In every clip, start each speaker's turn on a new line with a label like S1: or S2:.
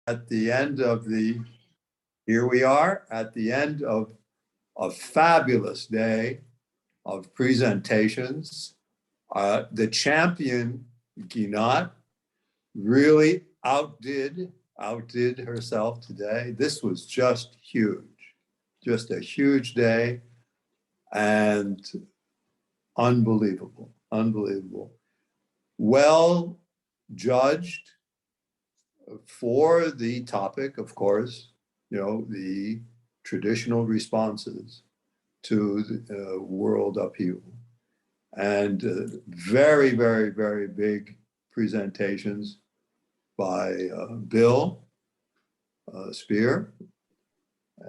S1: at the end of here we are at the end of a fabulous day of presentations. The champion, Ginat, really outdid herself today. This was just huge, just a huge day and unbelievable, unbelievable. Well judged for the topic, of course, the traditional responses to the world upheaval. And very, very, very big presentations by Bill Speer,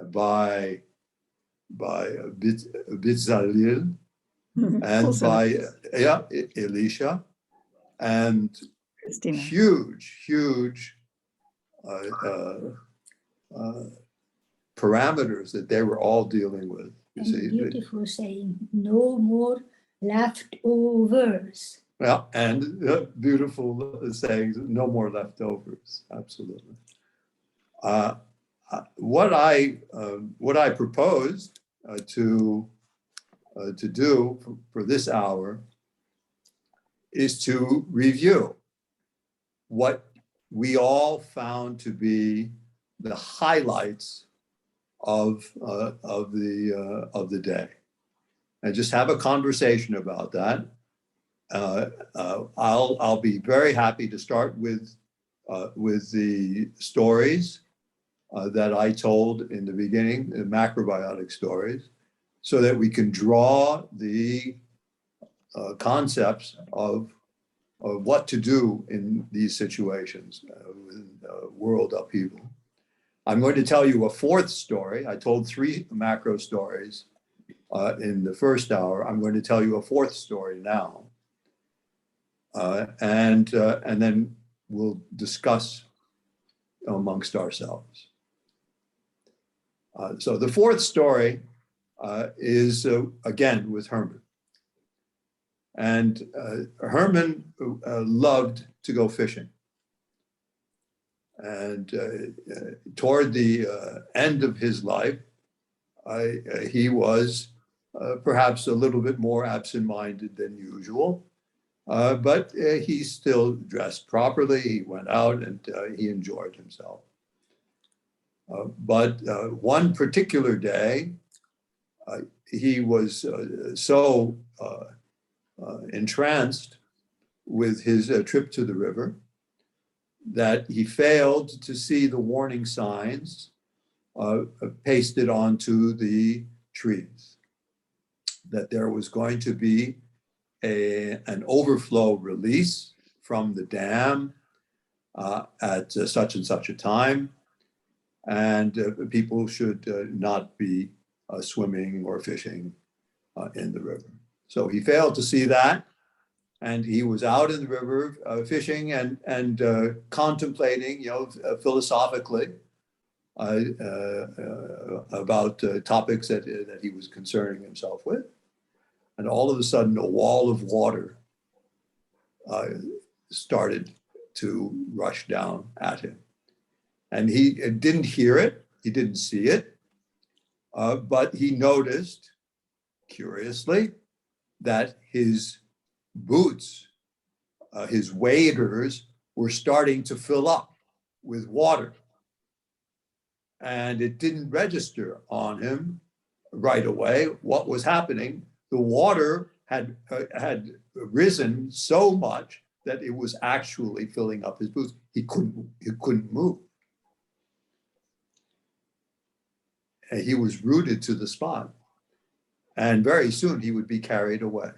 S1: by Bitzalil, and by Elisha, and
S2: Christina.
S1: huge parameters that they were all dealing with. You see,
S3: beautiful saying, no more leftovers.
S1: Well, and beautiful sayings, no more leftovers. Absolutely. What I proposed to do for this hour is to review what we all found to be the highlights of the day, and just have a conversation about that. I'll be very happy to start with the stories that I told in the beginning, the macrobiotic stories, so that we can draw the concepts of what to do in these situations with world upheaval. I'm going to tell you a fourth story. I told 3 macro stories in the first hour. I'm going to tell you a fourth story now. And then we'll discuss amongst ourselves. So the fourth story is again with Herman. And Herman loved to go fishing. And toward the end of his life, he was perhaps a little bit more absent-minded than usual. But he still dressed properly. He went out and he enjoyed himself. But one particular day, he was so entranced with his trip to the river that he failed to see the warning signs pasted onto the trees, that there was going to be an overflow release from the dam at such and such a time, and people should not be swimming or fishing in the river. So he failed to see that, and he was out in the river fishing and contemplating, philosophically about topics that he was concerning himself with. And all of a sudden, a wall of water started to rush down at him. And he didn't hear it, he didn't see it, but he noticed, curiously, that his boots, his waders, were starting to fill up with water. And it didn't register on him right away what was happening. The water had risen so much that it was actually filling up his boots. He couldn't move. And he was rooted to the spot. And very soon he would be carried away.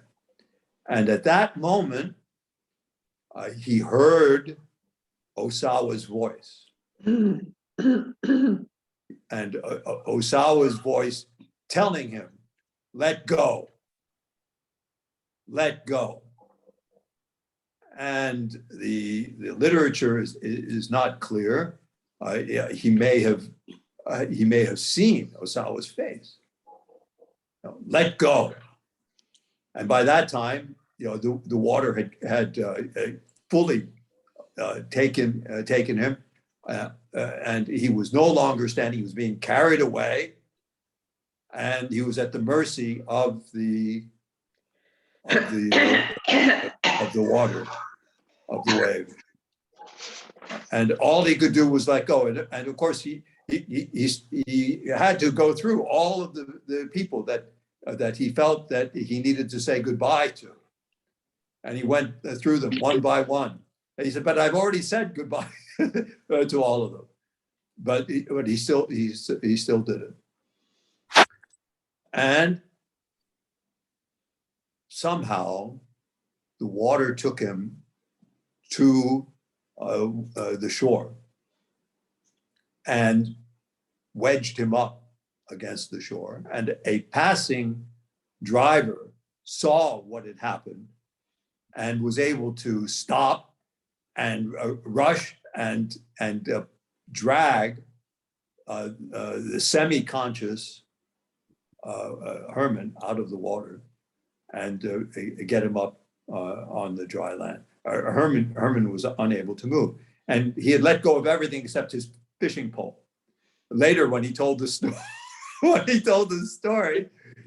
S1: And at that moment, he heard Ohsawa's voice. And Ohsawa's voice telling him, let go. Let go. And the literature is not clear. He may have seen Ohsawa's face. Let go. And by that time, the water had fully taken him, and he was no longer standing, he was being carried away, and he was at the mercy of the water, of the wave. And all he could do was let go. And of course, he had to go through all of the people that he felt that he needed to say goodbye to. And he went through them one by one. And he said, but I've already said goodbye to all of them. But he still did it. And somehow the water took him to the shore and wedged him up against the shore. And a passing driver saw what had happened and was able to stop and rush and drag the semi-conscious Herman out of the water and get him up on the dry land. Herman was unable to move, and he had let go of everything except his fishing pole. Later, when he told the story,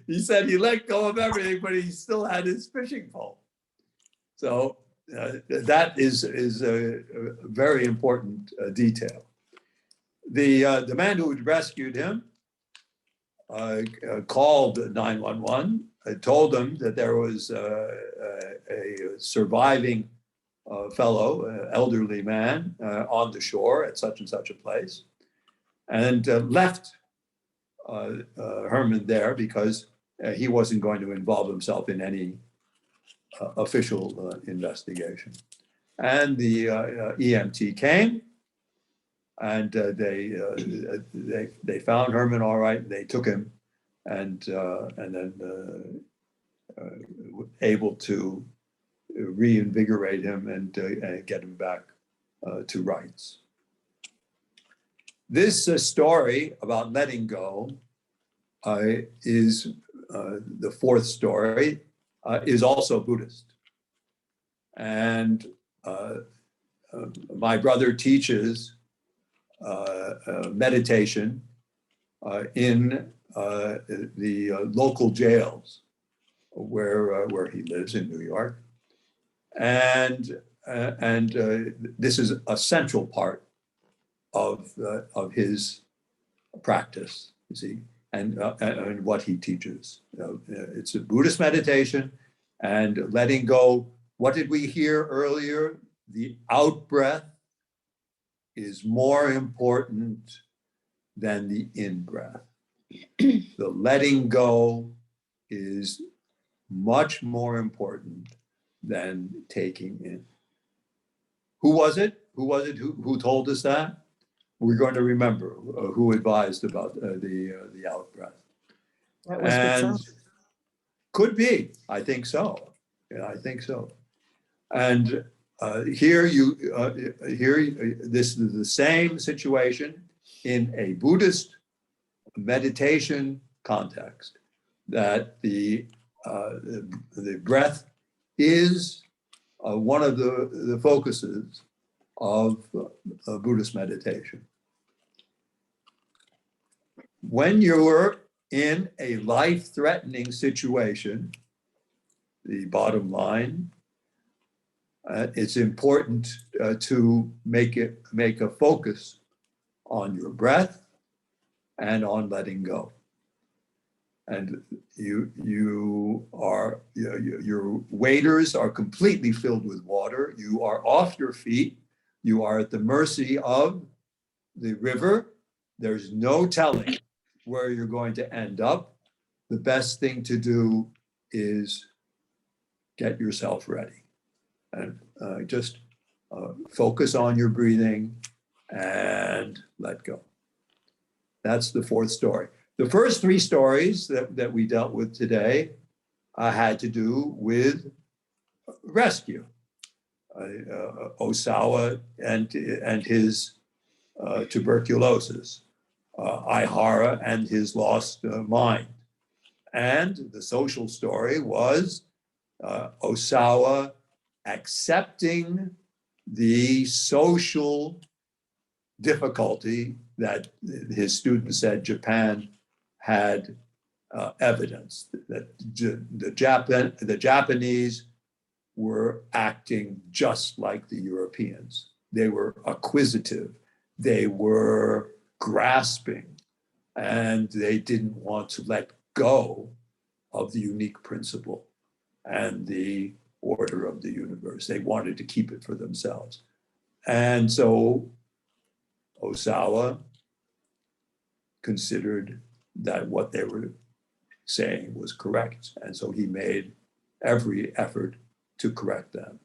S1: he said he let go of everything, but he still had his fishing pole. So that is a very important detail. The man who had rescued him called 911, told them that there was a surviving fellow, elderly man, on the shore at such and such a place, and left Herman there because he wasn't going to involve himself in any official investigation. And the EMT came, and they found Herman all right. They took him, and then able to reinvigorate him and get him back to rights. This story about letting go is the fourth story, is also Buddhist. And my brother teaches meditation in the local jails where he lives in New York. And this is a central part of his practice, you see, and what he teaches. It's a Buddhist meditation and letting go. What did we hear earlier? The out breath is more important than the in breath. The letting go is much more important than taking in. Who was it? Who told us that? We're going to remember who advised about the out breath.
S2: That was
S1: And could be. I think so. Yeah, I think so. And here this is the same situation in a Buddhist meditation context, that the breath is one of the focuses of Buddhist meditation. When you're in a life-threatening situation, the bottom line, it's important to make a focus on your breath and on letting go. And your waders are completely filled with water. You are off your feet. You are at the mercy of the river. There's no telling where you're going to end up. The best thing to do is get yourself ready and just focus on your breathing and let go. That's the fourth story. The first three stories that we dealt with today had to do with rescue. Ohsawa and his tuberculosis, Ihara and his lost mind. And the social story was Ohsawa accepting the social difficulty that his students said Japan had evidence that the Japanese were acting just like the Europeans. They were acquisitive, they were grasping, and they didn't want to let go of the unique principle and the order of the universe. They wanted to keep it for themselves. And so Ohsawa considered that what they were saying was correct. And so he made every effort to correct them.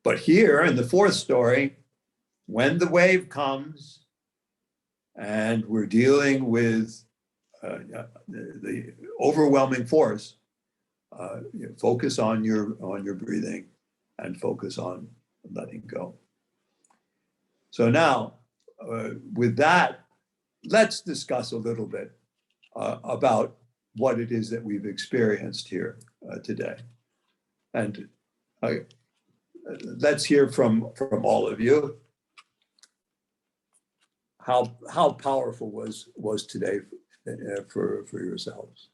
S1: But here in the fourth story, when the wave comes and we're dealing with the overwhelming force, focus on your breathing and focus on letting go. So now, with that, let's discuss a little bit about what it is that we've experienced here today. And let's hear from all of you. How powerful was today for yourselves?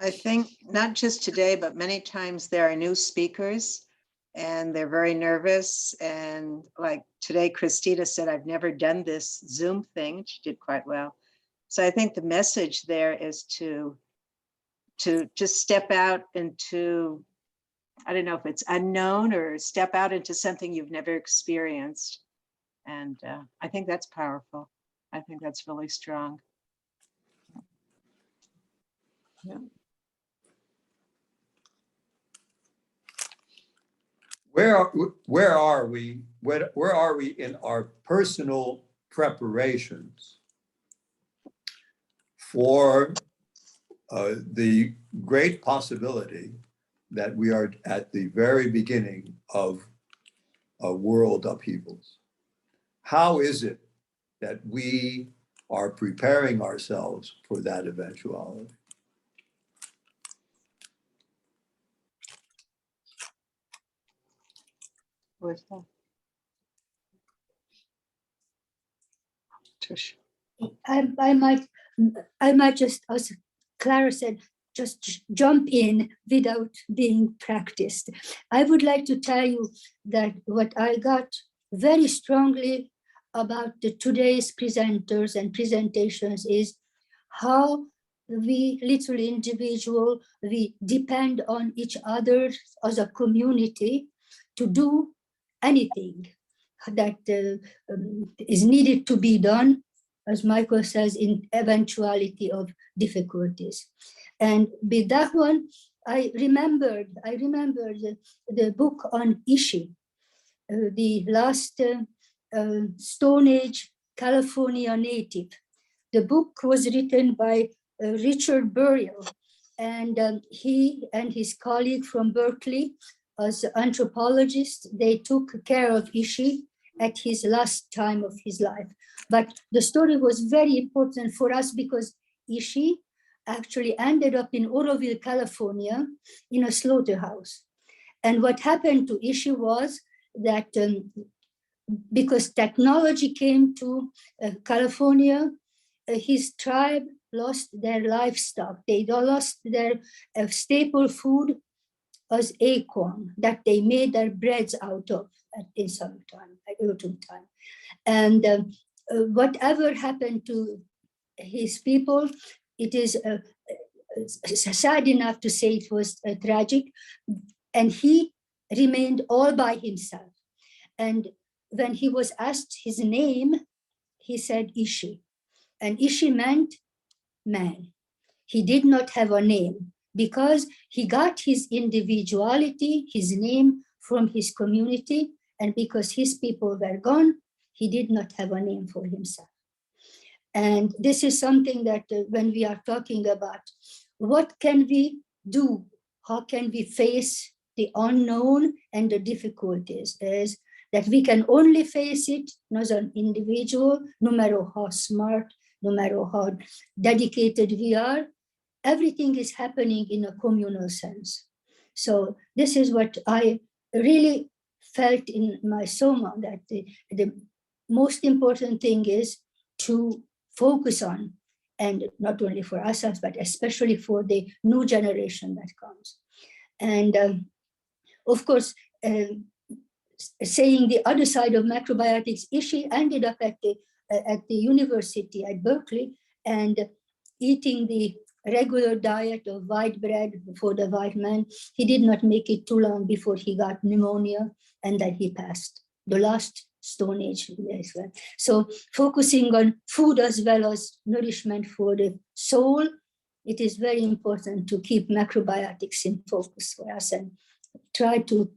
S2: I think not just today, but many times there are new speakers and they're very nervous. And like today, Christina said, I've never done this Zoom thing. She did quite well. So I think the message there is to just step out into, I don't know if it's unknown, or step out into something you've never experienced. And I think that's powerful. I think that's really strong. Yeah.
S1: Where are we in our personal preparations for the great possibility that we are at the very beginning of world upheavals? How is it that we are preparing ourselves for that eventuality?
S2: Where's that? Trish.
S3: I might just, as Clara said, just jump in without being practiced. I would like to tell you that what I got very strongly about today's presenters and presentations is how we little individual, we depend on each other as a community to do anything that is needed to be done, as Michael says, in eventuality of difficulties. And with that one, I remembered the book on Ishi, the last Stone Age California native. The book was written by Richard Burial, and he and his colleague from Berkeley, as anthropologists, they took care of Ishi at his last time of his life. But the story was very important for us because Ishi actually ended up in Oroville, California, in a slaughterhouse. And what happened to Ishi was that because technology came to California, his tribe lost their livestock. They lost their staple food as acorn that they made their breads out of in summertime, autumn time. And whatever happened to his people, it is sad enough to say it was tragic. And he remained all by himself. And when he was asked his name, he said Ishi. And Ishi meant man. He did not have a name because he got his individuality, his name from his community. And because his people were gone, he did not have a name for himself. And this is something that when we are talking about what can we do, how can we face the unknown and the difficulties, is that we can only face it as an individual, no matter how smart, no matter how dedicated we are. Everything is happening in a communal sense. So this is what I really felt in my soma that the most important thing is to focus on, and not only for ourselves, but especially for the new generation that comes. And of course, saying the other side of macrobiotics, she ended up at the university at Berkeley and eating the regular diet of white bread for the white man. He did not make it too long before he got pneumonia, and then he passed. The last Stone Age as well. So focusing on food as well as nourishment for the soul, it is very important to keep macrobiotics in focus for us and try to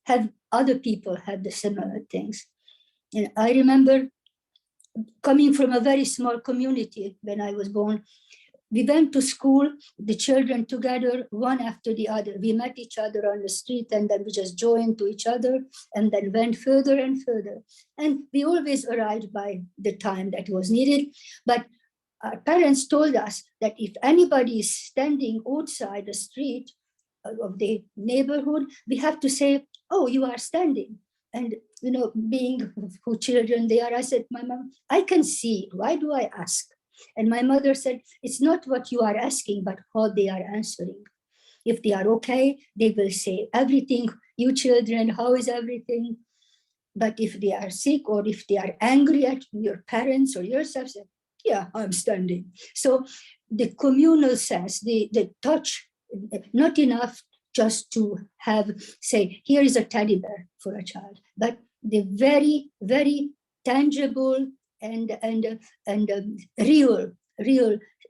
S3: have other people have the similar things. And I remember coming from a very small community when I was born. We went to school, the children together, one after the other. We met each other on the street and then we just joined to each other and then went further and further. And we always arrived by the time that was needed. But our parents told us that if anybody is standing outside the street of the neighborhood, we have to say, oh, you are standing. And, you know, being who children they are, I said, my mom, I can see, why do I ask? And my mother said, it's not what you are asking, but how they are answering. If they are okay, they will say everything, you children, how is everything? But if they are sick or if they are angry at your parents or yourself, say, yeah, I'm standing. So the communal sense, the touch, not enough just to have, say, here is a teddy bear for a child, but the very, very tangible and real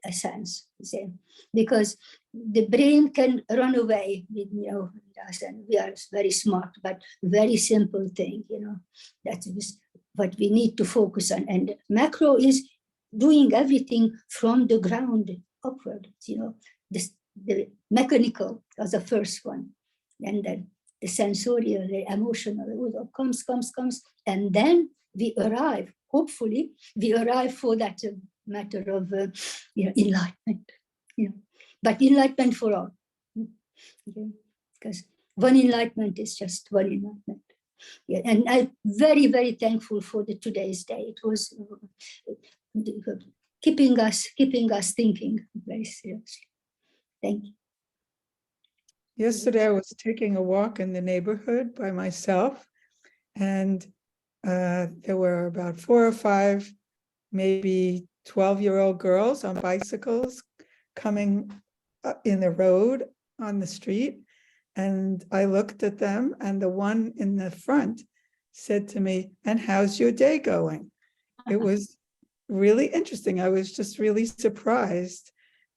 S3: sense, say, because the brain can run away with, you know, us, and we are very smart, but very simple thing, you know, that is what we need to focus on. And macro is doing everything from the ground upward, you know, the mechanical as the first one, and then the sensorial, the emotional, comes, and then we arrive, hopefully, we arrive for that matter of you know, enlightenment, you know, but enlightenment for all, okay? Because one enlightenment is just one enlightenment. Yeah, and I'm very, very thankful for today's day. It was keeping us thinking very seriously. Thank you.
S4: Yesterday, I was taking a walk in the neighborhood by myself, and there were about 4 or 5, maybe 12-year-old girls on bicycles coming in the road on the street. And I looked at them, and the one in the front said to me, "And how's your day going?" It was really interesting. I was just really surprised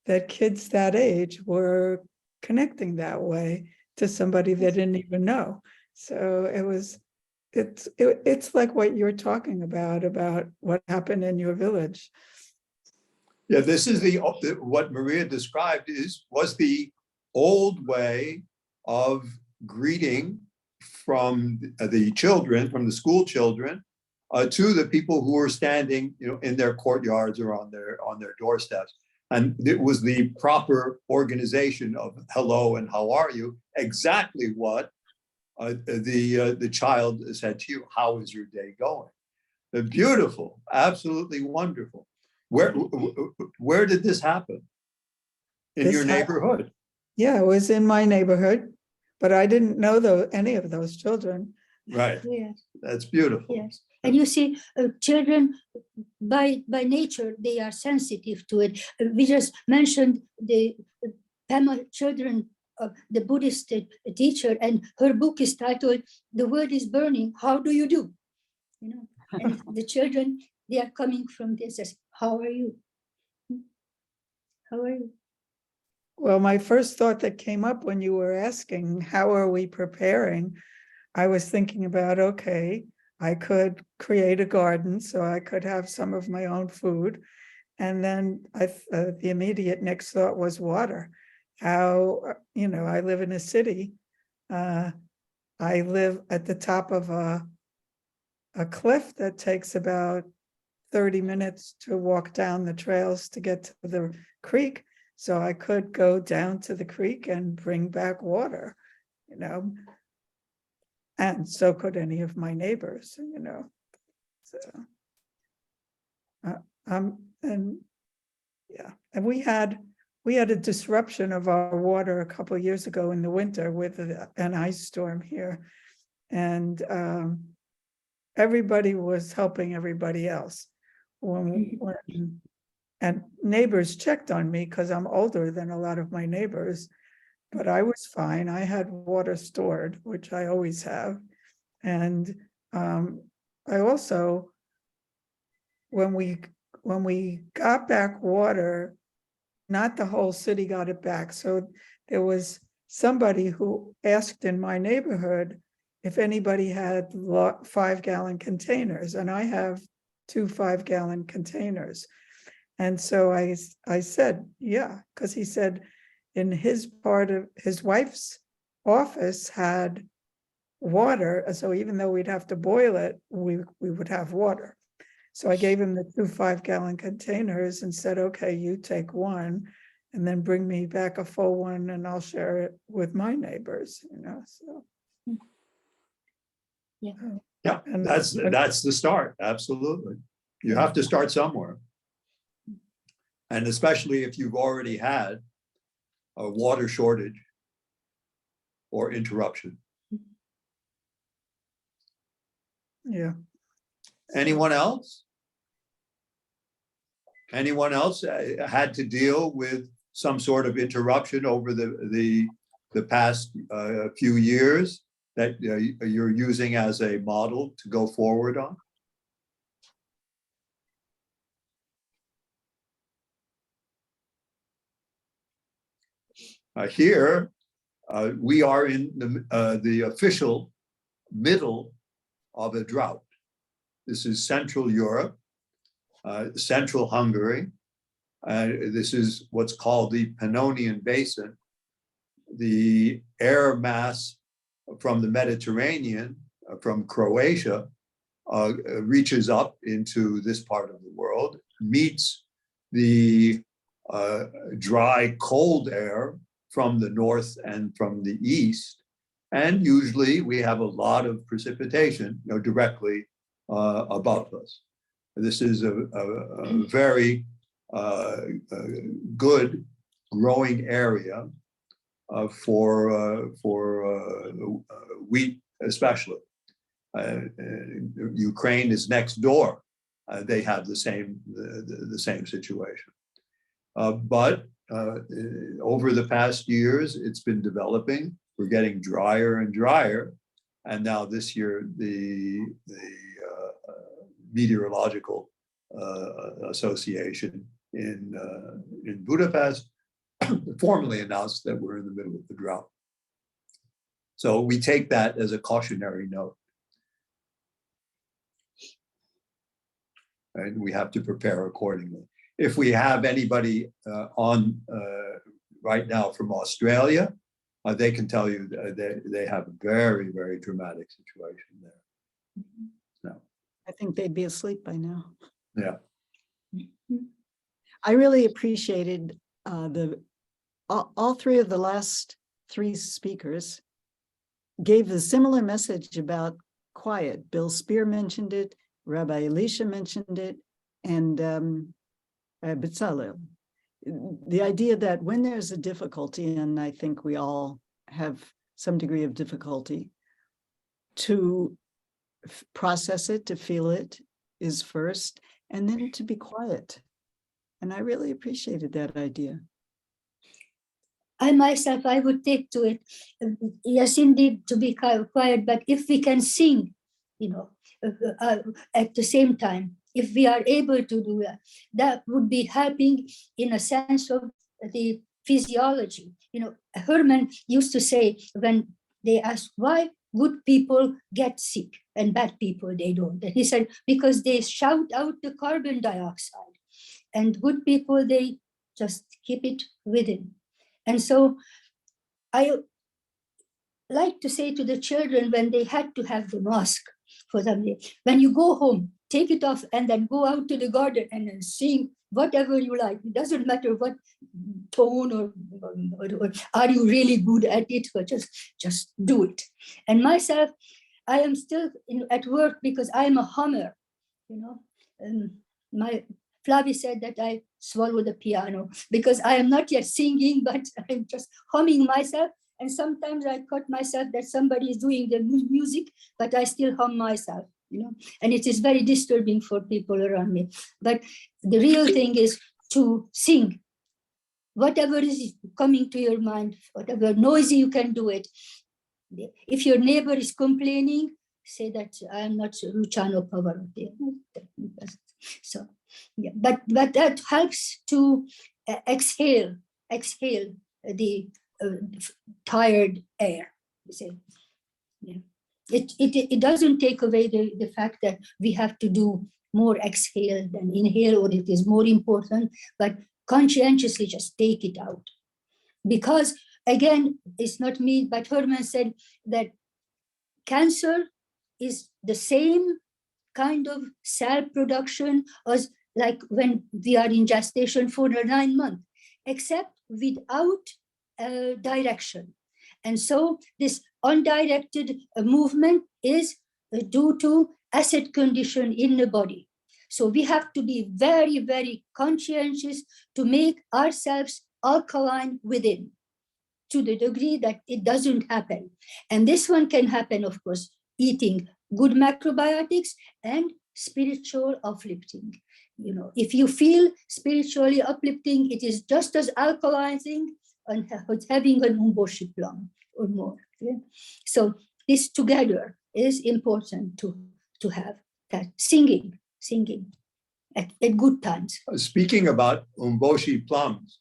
S4: that kids that age were connecting that way to somebody they didn't even know. So it's like what you're talking about what happened in your village.
S1: Yeah, this is what Maria described was the old way of greeting from the children, from the school children, to the people who were standing, you know, in their courtyards or on their doorsteps. And it was the proper organization of hello and how are you, exactly what the child said to you, how is your day going? Beautiful, absolutely wonderful. Where did this happen? In your neighborhood?
S4: Yeah, it was in my neighborhood, but I didn't know any of those children.
S1: Right.
S3: Yes.
S1: That's beautiful.
S3: Yes. And you see, children by nature, they are sensitive to it. We just mentioned the Pema children, the Buddhist teacher, and her book is titled "The World is Burning, How Do You Do?" You know, and the children, they are coming from this as, how are you? How are you?
S4: Well, my first thought that came up when you were asking, how are we preparing? I was thinking about, okay, I could create a garden so I could have some of my own food. And then the immediate next thought was water. How, you know, I live in a city. I live at the top of a cliff that takes about 30 minutes to walk down the trails to get to the creek. So I could go down to the creek and bring back water, you know. and so could any of my neighbors, So, and yeah, and we had a disruption of our water a couple of years ago in the winter with an ice storm here, and everybody was helping everybody else. And neighbors checked on me because I'm older than a lot of my neighbors, but I was fine. I had water stored, which I always have. And I also, when we got back water, not the whole city got it back. So there was somebody who asked in my neighborhood if anybody had 5-gallon containers, and I have 2 5-gallon containers. And so I said, yeah, because he said in his part of his wife's office had water. So even though we'd have to boil it, we would have water. So I gave him the 2 5-gallon containers and said, okay, you take one and then bring me back a full one and I'll share it with my neighbors, so.
S3: Yeah.
S1: Yeah,
S4: And
S1: that's the start. Absolutely. You have to start somewhere. And especially if you've already had a water shortage or interruption.
S4: Yeah.
S1: Anyone else? Anyone else had to deal with some sort of interruption over the past few years that you're using as a model to go forward on? Here, we are in the official middle of a drought. This is Central Europe, Central Hungary. This is what's called the Pannonian Basin. The air mass from the Mediterranean, from Croatia, reaches up into this part of the world, meets the dry, cold air from the north and from the east. And usually we have a lot of precipitation, directly above us. This is a very good growing area for wheat, especially. Ukraine is next door. They have the same situation. But over the past years, it's been developing. We're getting drier and drier. And now this year, the Meteorological Association in Budapest formally announced that we're in the middle of the drought. So we take that as a cautionary note. And we have to prepare accordingly. If we have anybody on right now from Australia, they can tell you that they have a very, very dramatic situation there. So,
S5: I think they'd be asleep by now.
S1: yeah.
S5: I really appreciated all three of the last 3 speakers gave a similar message about quiet. Bill Speer mentioned it, Rabbi Elisha mentioned it, and Bezalel. The idea that when there's a difficulty, and I think we all have some degree of difficulty, to process it, to feel it is first, and then to be quiet. And I really appreciated that idea.
S3: I myself, I would take to it, yes, indeed, to be quiet, but if we can sing, at the same time, if we are able to do that, that would be helping in a sense of the physiology. Herman used to say when they asked why good people get sick and bad people they don't. And he said, because they shout out the carbon dioxide, and good people, they just keep it within. And so I like to say to the children when they had to have the mask for them, when you go home, take it off and then go out to the garden and then sing whatever you like. It doesn't matter what tone or are you really good at it, but just do it. And myself, I am still at work because I am a hummer, you know. My Flavie said that I swallow the piano because I am not yet singing, but I'm just humming myself. And sometimes I caught myself that somebody is doing the music, but I still hum myself, you know, and it is very disturbing for people around me. But the real thing is to sing. Whatever is coming to your mind, whatever noisy you can do it. If your neighbor is complaining, say that I am not Luciano Pavarotti. So, yeah, but that helps to exhale the tired air. You say, yeah. It doesn't take away the fact that we have to do more exhale than inhale, or it is more important, but conscientiously just take it out. Because again, it's not me, but Herman said that cancer is the same kind of cell production as like when we are in gestation for 9 months, except without direction. And so this undirected movement is due to acid condition in the body. So we have to be very, very conscientious to make ourselves alkaline within, to the degree that it doesn't happen. And this one can happen, of course, eating good macrobiotics and spiritual uplifting. You know, if you feel spiritually uplifting, it is just as alkalizing and having an umboshi plum or more. Okay? So this together is important to have that singing at good times.
S1: Speaking about umboshi plums,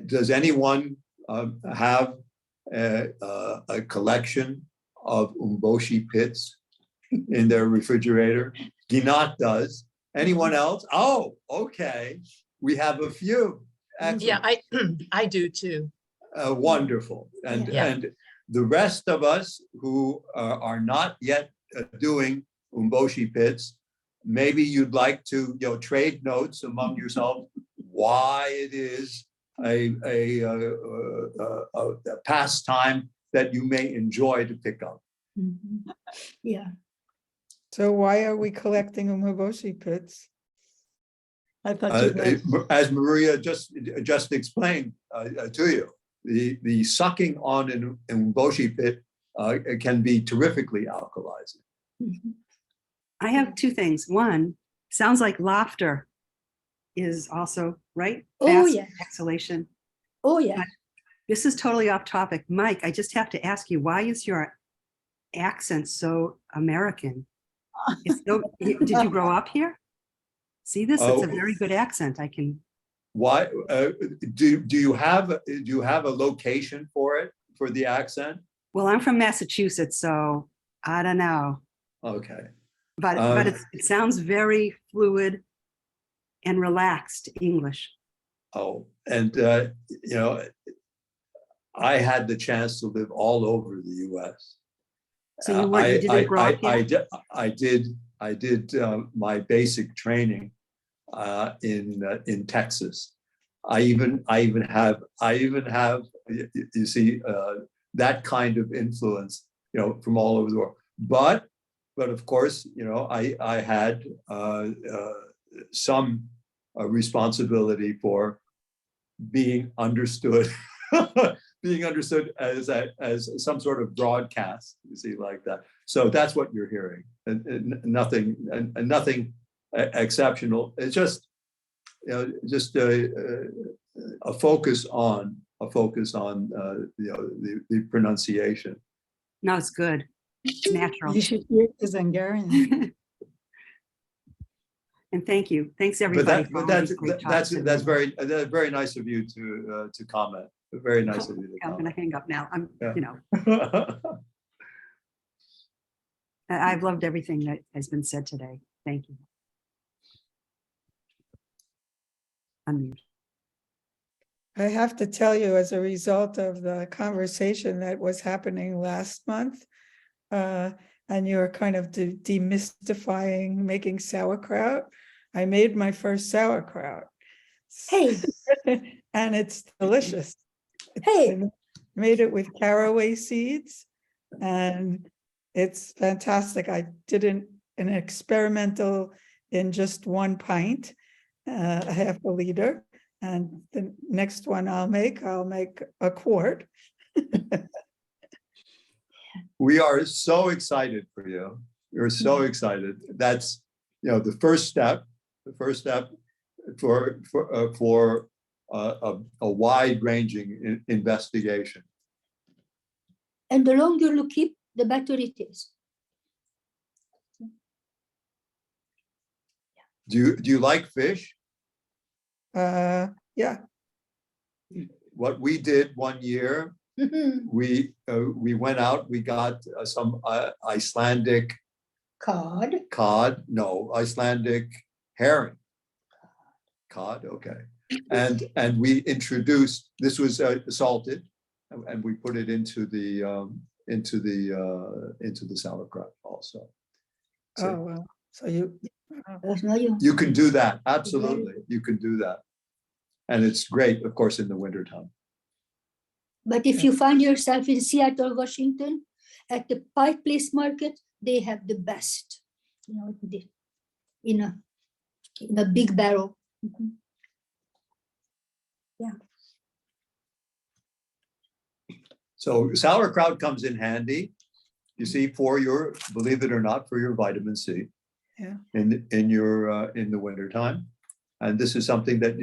S1: does anyone have a collection of umboshi pits in their refrigerator? Ginat does. Anyone else? Oh, okay. We have a few. Excellent.
S6: Yeah, I do too.
S1: Wonderful. And
S6: Yeah.
S1: and the rest of us who are not yet doing umboshi pits, maybe you'd like to trade notes among yourselves why it is a pastime that you may enjoy to pick up.
S3: Mhm. Yeah.
S4: So why are we collecting umboshi pits?
S5: I thought you meant,
S1: As Maria just explained to you, the sucking on an umboshi pit can be terrifically alkalizing.
S3: Mhm.
S7: I have two things. One, sounds like laughter is also, right?
S3: Oh,
S7: Fast
S3: yeah.
S7: exhalation.
S3: Oh, yeah.
S7: This is totally off topic. Mike, I just have to ask you, why is your accent so American? It's so, did you grow up here? See this? It's a very good accent. I can.
S1: Why do you have a location for the accent?
S7: Well, I'm from Massachusetts, so I don't know.
S1: Okay.
S7: But it sounds very fluid and relaxed English.
S1: Oh, and I had the chance to live all over the U.S.
S7: So you didn't grow up here?
S1: I did my basic training in Texas. I even have you see that kind of influence from all over the world. But of course I had some responsibility for being understood. Being understood as some sort of broadcast, you see, like that. So that's what you're hearing, and nothing exceptional. It's just a focus on the pronunciation.
S7: No, it's good. It's natural.
S5: you should hear the Hungarian.
S7: And thank you. Thanks everybody.
S1: That's very nice of you to comment. Very nice of you to
S7: I'm
S1: comment.
S7: gonna hang up now.
S1: Yeah.
S7: I've loved everything that has been said today. Thank you. Unmute.
S4: I have to tell you, as a result of the conversation that was happening last month, and you're kind of demystifying making sauerkraut, I made my first sauerkraut.
S3: Hey.
S4: And it's delicious.
S3: Hey.
S4: I made it with caraway seeds and It's fantastic. I did an experimental in just 1 pint, a half a liter. And the next one I'll make a quart.
S1: We are so excited for you. We're so excited. That's, the first step for a wide-ranging investigation.
S3: And the longer you keep, the better it is.
S1: Do you like fish?
S4: Yeah.
S1: What we did one year, we went out, we got some Icelandic Icelandic herring. Cod, okay. And we introduced, this was salted, and we put it into the sauerkraut also. So
S4: Oh, well, so you,
S1: you can do that, absolutely, you can do that. And it's great, of course, in the wintertime.
S3: But if you find yourself in Seattle, Washington, at the Pike Place Market, they have the best, in a big barrel. Yeah.
S1: So sauerkraut comes in handy, you see, for your, believe it or not, for your vitamin C.
S4: Yeah.
S1: In the wintertime. And this is something that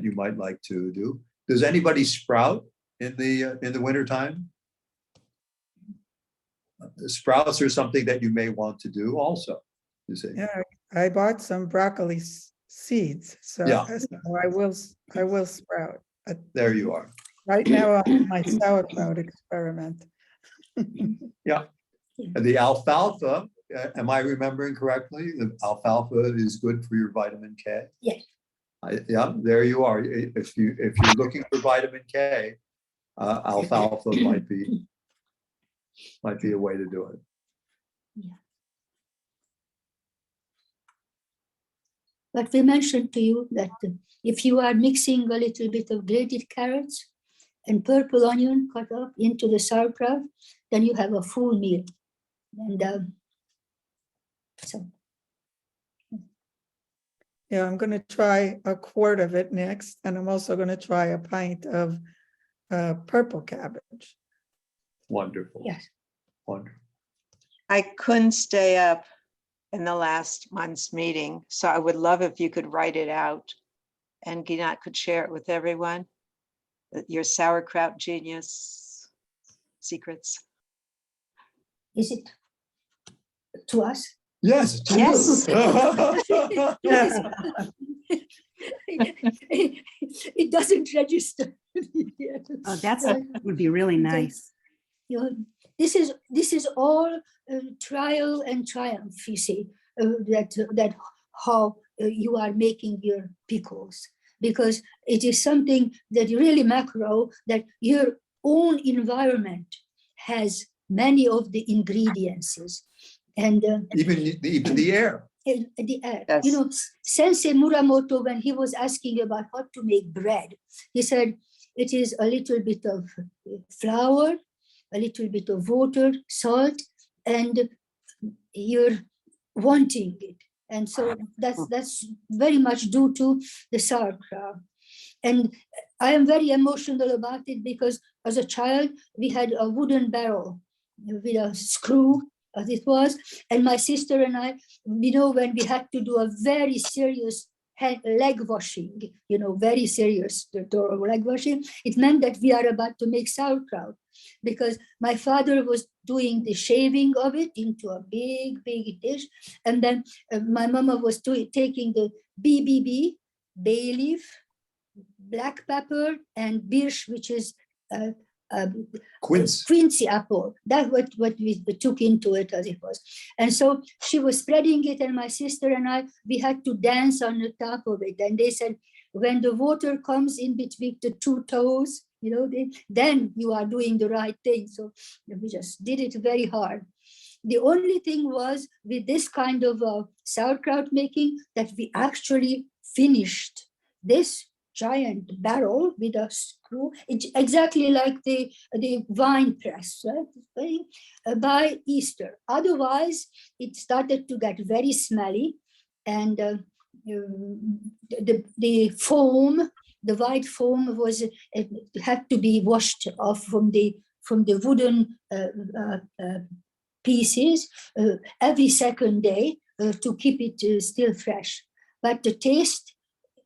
S1: you might like to do. Does anybody sprout in the wintertime? The sprouts are something that you may want to do also, you see.
S4: yeah, I bought some broccoli seeds, so,
S1: Yeah.
S4: so I will sprout.
S1: There you are.
S4: Right now, I'm on my sauerkraut experiment.
S1: Yeah. And the alfalfa, am I remembering correctly? The alfalfa is good for your vitamin K?
S3: Yes.
S1: Yeah, there you are. If you're looking for vitamin K, alfalfa might be a way to do it.
S3: Yeah. But we mentioned to you that if you are mixing a little bit of grated carrots and purple onion cut up into the sauerkraut, then you have a full meal. And so.
S4: Yeah, I'm going to try a quart of it next, and I'm also going to try a pint of purple cabbage.
S1: Wonderful.
S3: Yes.
S1: Wonderful.
S2: I couldn't stay up in the last month's meeting, so I would love if you could write it out and Ginat could share it with everyone. Your sauerkraut genius secrets.
S3: Is it to us?
S1: Yes.
S2: Yes.
S3: It doesn't register.
S7: Oh, that would be really nice.
S3: This is all trial and triumph. You see that how you are making your pickles, because it is something that really macro, that your own environment has many of the ingredients, and
S1: even the air.
S3: The air.
S2: Yes.
S3: Sensei Muramoto, when he was asking about how to make bread, he said it is a little bit of flour, a little bit of water, salt, and you're wanting it. And so that's very much due to the sauerkraut. And I am very emotional about it because as a child, we had a wooden barrel with a screw, as it was. And my sister and I, when we had to do a very serious leg washing, very serious leg washing, it meant that we are about to make sauerkraut, because my father was doing the shaving of it into a big, big dish. And then my mama was taking the BBB, bay leaf, black pepper, and birch, which is quincy apple. That's what we took into it, as it was. And so she was spreading it, and my sister and I, we had to dance on the top of it. And they said, when the water comes in between the two toes, then you are doing the right thing. So we just did it very hard. The only thing was with this kind of sauerkraut making that we actually finished this giant barrel with a screw. It's exactly like the wine press, right? By Easter. Otherwise, it started to get very smelly, and the foam, the white foam, it had to be washed off from the wooden pieces every second day to keep it still fresh. But the taste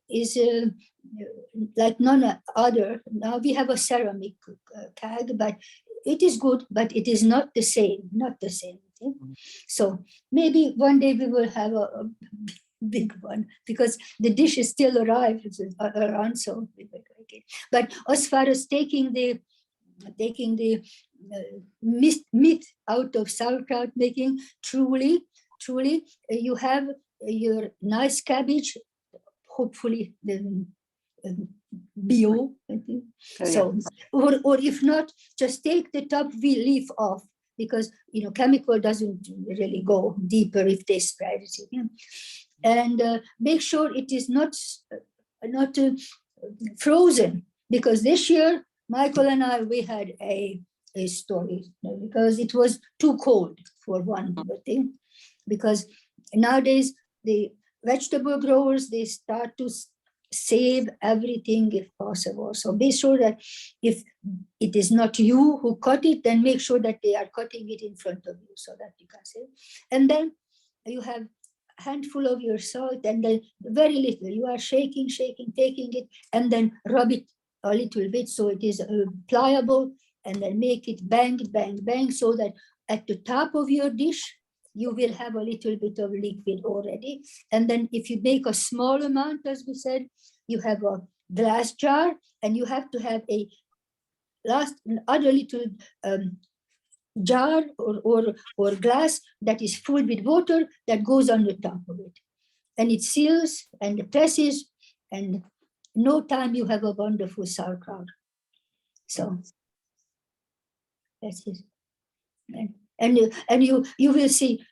S3: is like none other. Now we have a ceramic keg, but it is good, but it is not the same, So maybe one day we will have a big one, because the dish is still around, so we will like it. But as far as taking the myth out of sauerkraut making, truly, you have your nice cabbage, hopefully the bio, I think. So, or if not, just take the top leaf off, because chemical doesn't really go deeper if they spread it. And make sure it is not frozen, because this year Michael and I, we had a story, because it was too cold for one thing. Because nowadays the vegetable growers, they start to save everything if possible. So be sure that if it is not you who cut it, then make sure that they are cutting it in front of you so that you can save. And then you have a handful of your salt, and then very little. You are shaking, taking it, and then rub it a little bit so it is pliable, and then make it bang, so that at the top of your dish, you will have a little bit of liquid already. And then if you make a small amount, as we said, you have a glass jar, and you have to have another little jar or glass that is full with water that goes on the top of it. And it seals and presses, and no time you have a wonderful sauerkraut. So that's it. And you will see,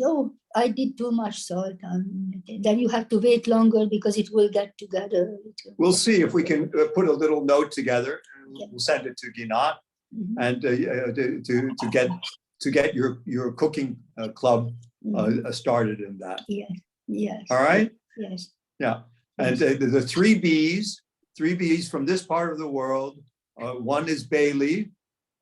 S3: oh, I did too much salt. Then you have to wait longer, because it will get together.
S1: We'll see if we can put a little note together. We'll send it to Ginat, and to get your cooking club started in that.
S3: Yes.
S1: All right.
S3: Yes.
S1: Yeah. And the three Bs from this part of the world. One is bay leaf.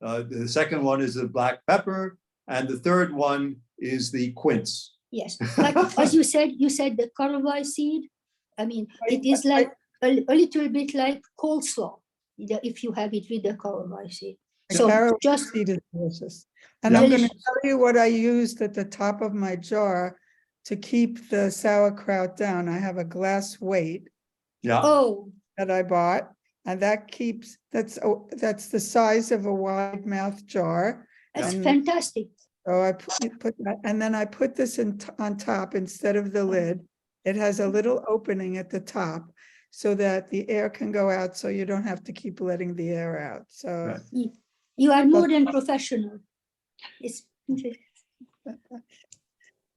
S1: The second one is the black pepper, and the third one is the quince.
S3: Yes, but as you said the Caravan seed. I mean, it is like a little bit like coleslaw, if you have it with the Caravan seed. So
S4: Caravan
S3: just
S4: seed is delicious. And I'm going to tell you what I used at the top of my jar to keep the sauerkraut down. I have a glass weight that I bought. And that keeps, that's the size of a wide mouth jar.
S3: That's fantastic.
S4: So I put that, and then I put this on top instead of the lid. It has a little opening at the top so that the air can go out, so you don't have to keep letting the air out. So
S3: you are more than professional.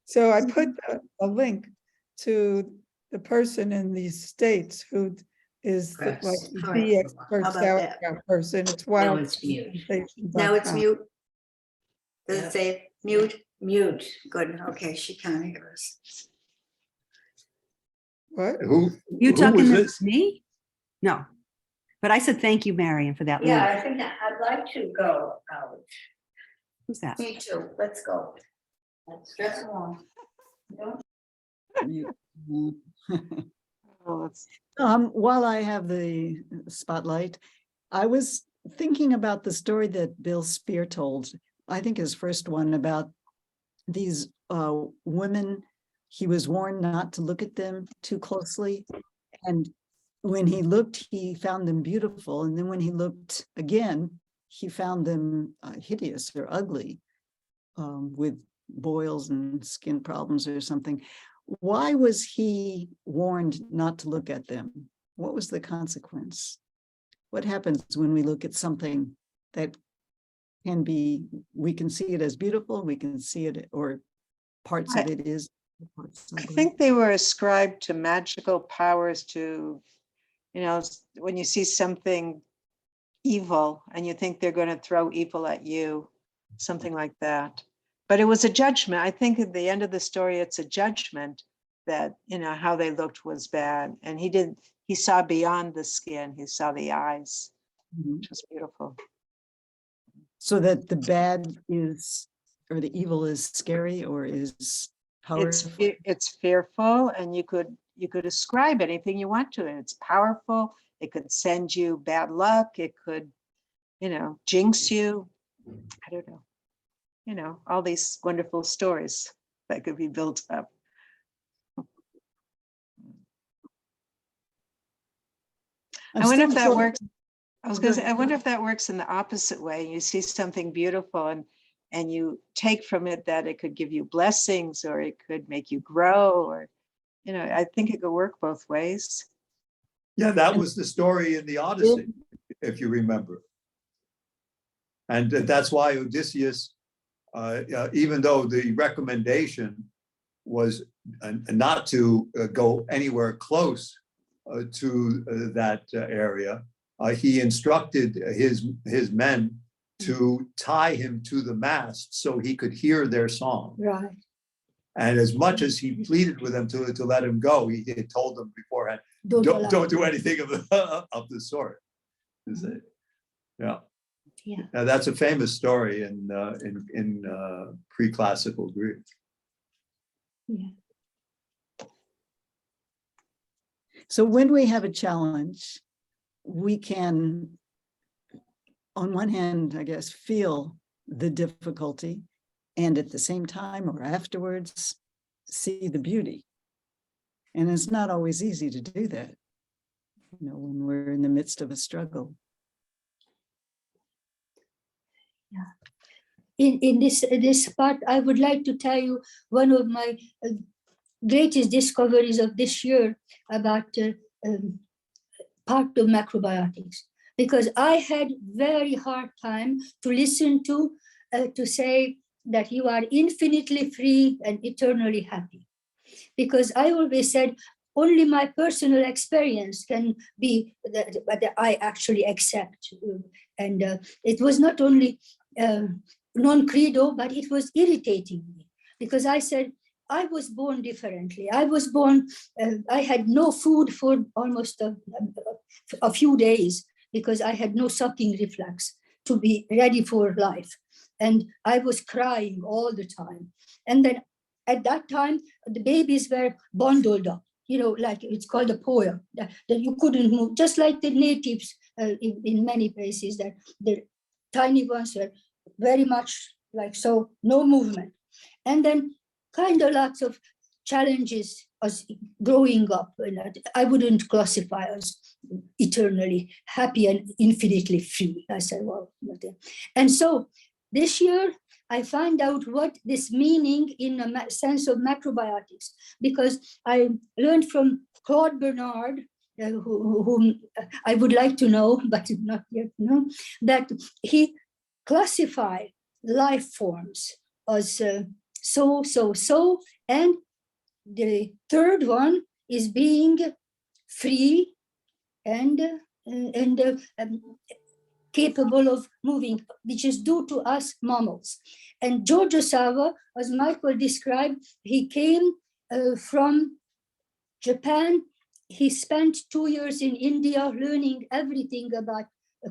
S4: So I put a link to the person in these States who is like the expert sauerkraut person. It's wild.
S8: Now it's mute. Now it's mute. Does it say mute? Mute. Good. Okay, she can't hear us.
S4: What?
S1: Who
S7: You talking
S1: was
S7: to
S1: this?
S7: me? No. But I said thank you, Marion, for that.
S8: Yeah,
S7: link.
S8: I think that I'd like to go out.
S7: Who's that?
S8: Me too. Let's go. Let's dress along.
S5: While I have the spotlight, I was thinking about the story that Bill Speer told. I think his first one about these women. He was warned not to look at them too closely. And when he looked, he found them beautiful. And then when he looked again, he found them hideous or ugly with boils and skin problems or something. Why was he warned not to look at them? What was the consequence? What happens when we look at something that can be, we can see it as beautiful, we can see it, or parts of it is.
S2: I think they were ascribed to magical powers to You know, when you see something evil and you think they're going to throw evil at you, something like that. But it was a judgment. I think at the end of the story, it's a judgment that, you know, how they looked was bad. And he saw beyond the skin, he saw the eyes, which was beautiful.
S5: So that the bad is, or the evil is scary or is powerful?
S2: It's fearful, and you could ascribe anything you want to it. It's powerful. It could send you bad luck. It could, you know, jinx you. I don't know. You know, all these wonderful stories that could be built up. I wonder if that works. I was going to say, I wonder if that works in the opposite way. You see something beautiful and you take from it that it could give you blessings, or it could make you grow, or, you know, I think it could work both ways.
S1: Yeah, that was the story in the Odyssey, if you remember. And that's why Odysseus, even though the recommendation was not to go anywhere close to that area, he instructed his men to tie him to the mast so he could hear their song.
S3: Right.
S1: And as much as he pleaded with them to let him go, he had told them beforehand, don't do anything of the sort. Yeah.
S3: Yeah.
S1: Now, that's a famous story in pre-classical Greek.
S3: Yeah.
S5: So when we have a challenge, we can, on one hand, I guess, feel the difficulty, and at the same time or afterwards, see the beauty. And it's not always easy to do that, you know, when we're in the midst of a struggle.
S3: Yeah. In this part, I would like to tell you one of my greatest discoveries of this year about part of macrobiotics, because I had very hard time to listen to say that you are infinitely free and eternally happy. Because I always said, only my personal experience can be that I actually accept. And it was not only non-credo, but it was irritating me, because I said, I was born differently. I was born, I had no food for almost a few days because I had no sucking reflex to be ready for life. And I was crying all the time. And then at that time, the babies were bundled up, you know, like it's called a poem, that you couldn't move, just like the natives in many places, that the tiny ones were very much like so, no movement. And then kind of lots of challenges as growing up. And I wouldn't classify as eternally happy and infinitely free. I said, well, nothing. And so this year, I find out what this meaning in a sense of macrobiotics, because I learned from Claude Bernard, whom I would like to know, but not yet know, that he classified life forms as so, and the third one is being free and capable of moving, which is due to us mammals. And George Ohsawa, as Michael described, he came from Japan. He spent 2 years in India learning everything about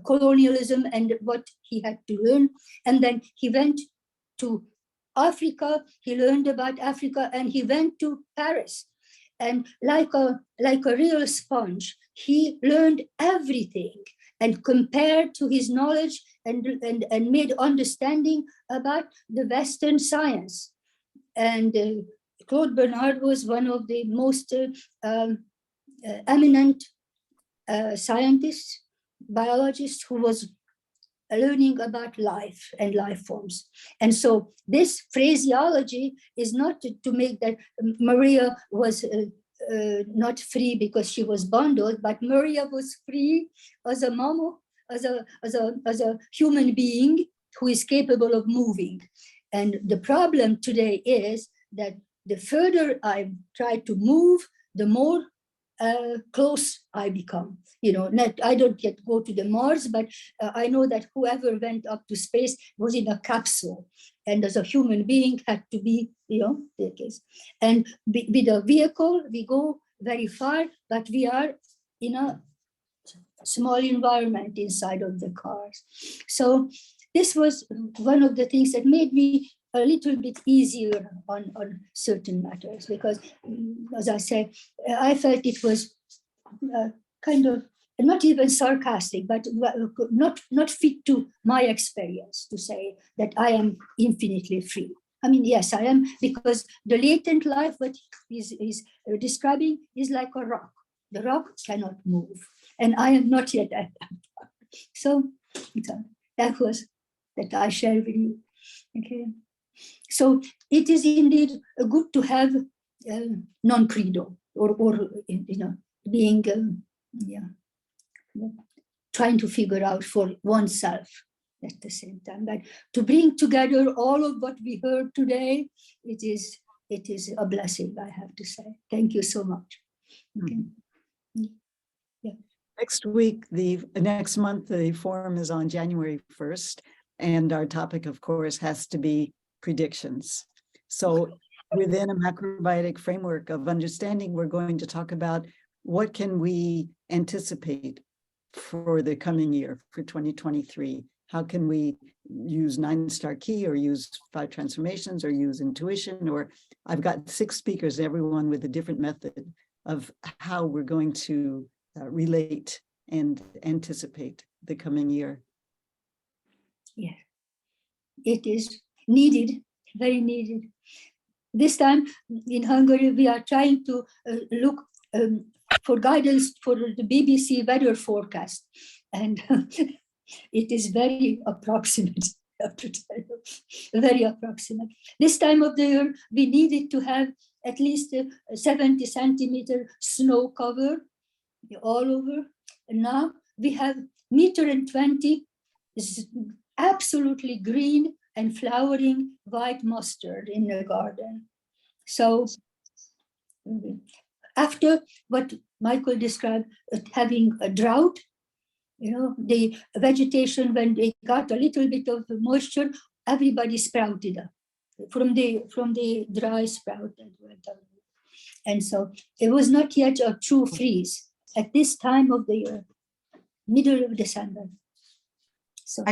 S3: colonialism and what he had to learn. And then he went to Africa, he learned about Africa, and he went to Paris. And like a real sponge, he learned everything and compared to his knowledge and made understanding about the Western science. And Claude Bernard was one of the most eminent scientists, biologists, who was learning about life and life forms. And so this phraseology is not to make that Maria was not free because she was bundled, but Maria was free as a mammal, as a human being who is capable of moving. And the problem today is that the further I try to move, the more close I become. You know, I don't yet go to the Mars, but I know that whoever went up to space was in a capsule, and as a human being had to be, you know, the case. And with a vehicle, we go very far, but we are in a small environment inside of the cars. So this was one of the things that made me a little bit easier on certain matters, because as I said, I felt it was kind of not even sarcastic, but not fit to my experience to say that I am infinitely free. I mean, yes, I am, because the latent life what is describing is like a rock. The rock cannot move, and I am not yet at that point. So that was that I share with you. Okay. So it is indeed good to have non-credo, or you know, being trying to figure out for oneself at the same time. But to bring together all of what we heard today, it is a blessing, I have to say. Thank you so much. Okay. Yeah.
S5: Next month, the forum is on January 1st, and our topic, of course, has to be predictions. So within a macrobiotic framework of understanding, we're going to talk about what can we anticipate for the coming year, for 2023. How can we use 9-star key, or use 5 transformations, or use intuition? Or I've got 6 speakers, everyone with a different method of how we're going to relate and anticipate the coming year.
S3: Yeah, it is needed, very needed. This time in Hungary, we are trying to look for guidance for the BBC weather forecast, and it is very approximate. I have to tell you, very approximate. This time of the year, we needed to have at least 70 centimeter snow cover all over. And now we have 1.20 meters, absolutely green and flowering white mustard in the garden. So after what Michael described, having a drought, you know, the vegetation, when they got a little bit of moisture, everybody sprouted up from the dry sprout that went down. And so it was not yet a true freeze at this time of the year, middle of December. So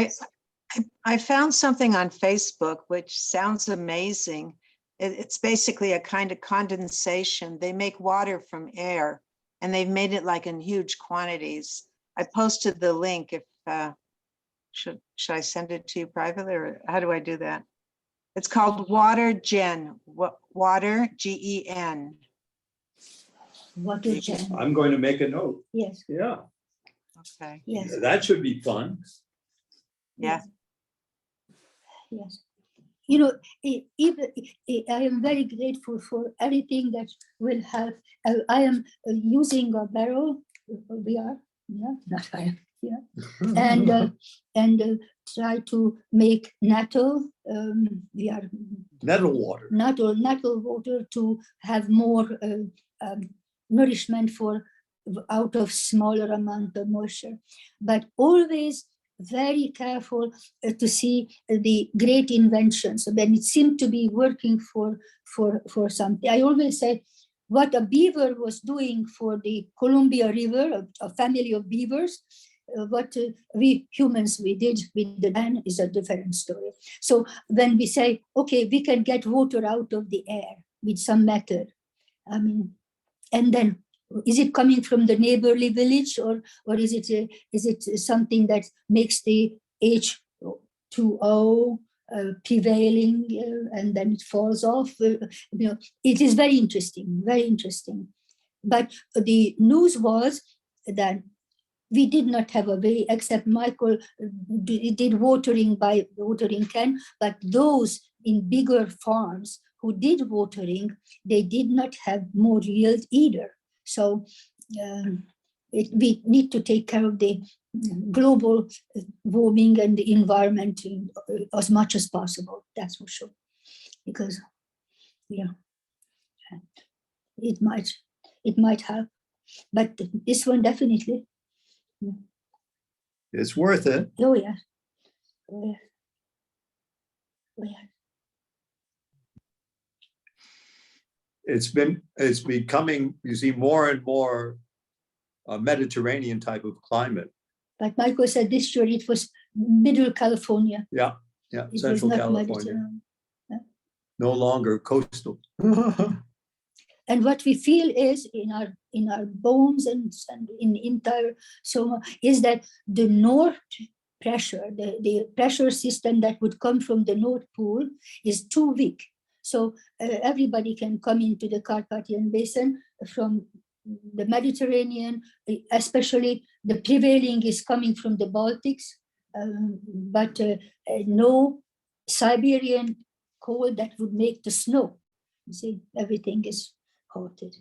S2: I found something on Facebook which sounds amazing. It's basically a kind of condensation. They make water from air, and they've made it like in huge quantities. I posted the link. If should I send it to you privately, or how do I do that? It's called Water Gen. Water GEN.
S3: Water Gen.
S1: I'm going to make a note.
S3: Yes.
S1: Yeah.
S2: Okay.
S3: Yes.
S1: That should be fun.
S2: Yeah.
S3: Yes. You know, I am very grateful for anything that will help. I am using a barrel. We are, yeah, not I am, yeah, and try to make nettle. We are
S1: Nettle water.
S3: nettle water to have more nourishment for out of smaller amount of moisture, but always very careful to see the great inventions when it seemed to be working for something. I always say what a beaver was doing for the Columbia River, a family of beavers, what we humans we did with the man is a different story. So when we say, okay, we can get water out of the air with some method, I mean, and then is it coming from the neighborly village, or is it something that makes the H2O prevailing and then it falls off? You know, it is very interesting, very interesting. But the news was that we did not have a way, except Michael did watering by watering can, but those in bigger farms who did watering, they did not have more yield either. So we need to take care of the global warming and the environment as much as possible, that's for sure. Because, yeah, it might help. But this one definitely.
S1: It's worth it.
S3: Oh yeah. Oh yeah. Oh yeah.
S1: It's becoming, you see, more and more a Mediterranean type of climate.
S3: But Michael said this year it was middle California.
S1: Yeah,
S3: It was
S1: Central
S3: not
S1: California,
S3: Mediterranean.
S1: no longer coastal.
S3: And what we feel is in our bones and in entire soma is that the north pressure, the pressure system that would come from the North Pole is too weak. So everybody can come into the Carpathian Basin from the Mediterranean, especially the prevailing is coming from the Baltics, but no Siberian cold that would make the snow. You see, everything is coated.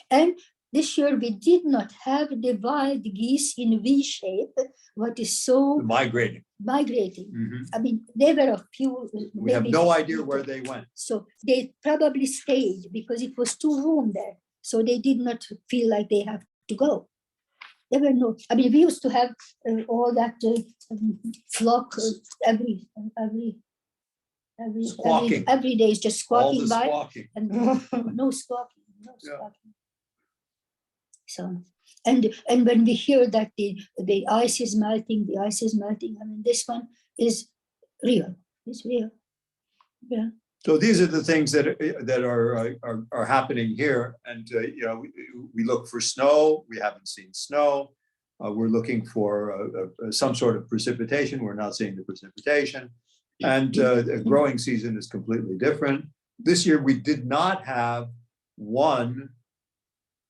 S3: And this year we did not have the wild geese in V shape, what is so
S1: Migrating.
S3: migrating. I mean, they were a few.
S1: We have
S3: maybe
S1: no idea where they went.
S3: So they probably stayed because it was too warm there. So they did not feel like they have to go. There were no, I mean, we used to have all that flock
S1: Squawking.
S3: every day is just
S1: All
S3: squawking
S1: the
S3: by
S1: squawking.
S3: and no squawking, no
S1: Yeah.
S3: squawking. So, and when we hear that the ice is melting, I mean, this one is real. It's real. Yeah.
S1: So these are the things that are happening here, and you know, we look for snow. We haven't seen snow. We're looking for some sort of precipitation. We're not seeing the precipitation, and the growing season is completely different. This year we did not have one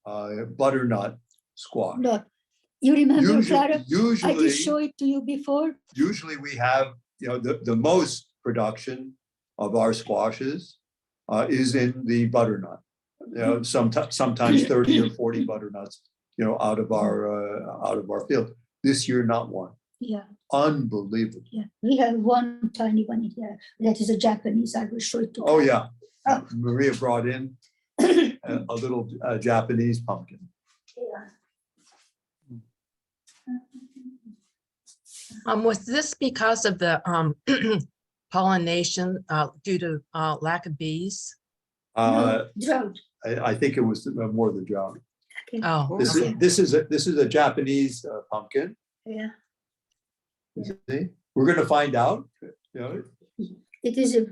S1: butternut squash.
S3: No, you remember, Clara? I
S1: Usually,
S3: did show it to you before.
S1: usually we have, you know, the most production of our squashes is in the butternut. You know, sometimes 30 or 40 butternuts, you know, out of our field. This year, not one.
S3: Yeah,
S1: Unbelievable.
S3: yeah. We have one tiny one here. That is a Japanese. I will show it to you.
S1: Oh yeah.
S3: Oh.
S1: Maria brought in a little Japanese pumpkin.
S3: Yeah.
S6: Was this because of the pollination due to lack of bees?
S3: No, drought.
S1: I think it was more the drought.
S3: Okay.
S6: Oh,
S1: This is a Japanese pumpkin.
S3: Yeah.
S1: You see? We're going to find out. You know,
S3: It is a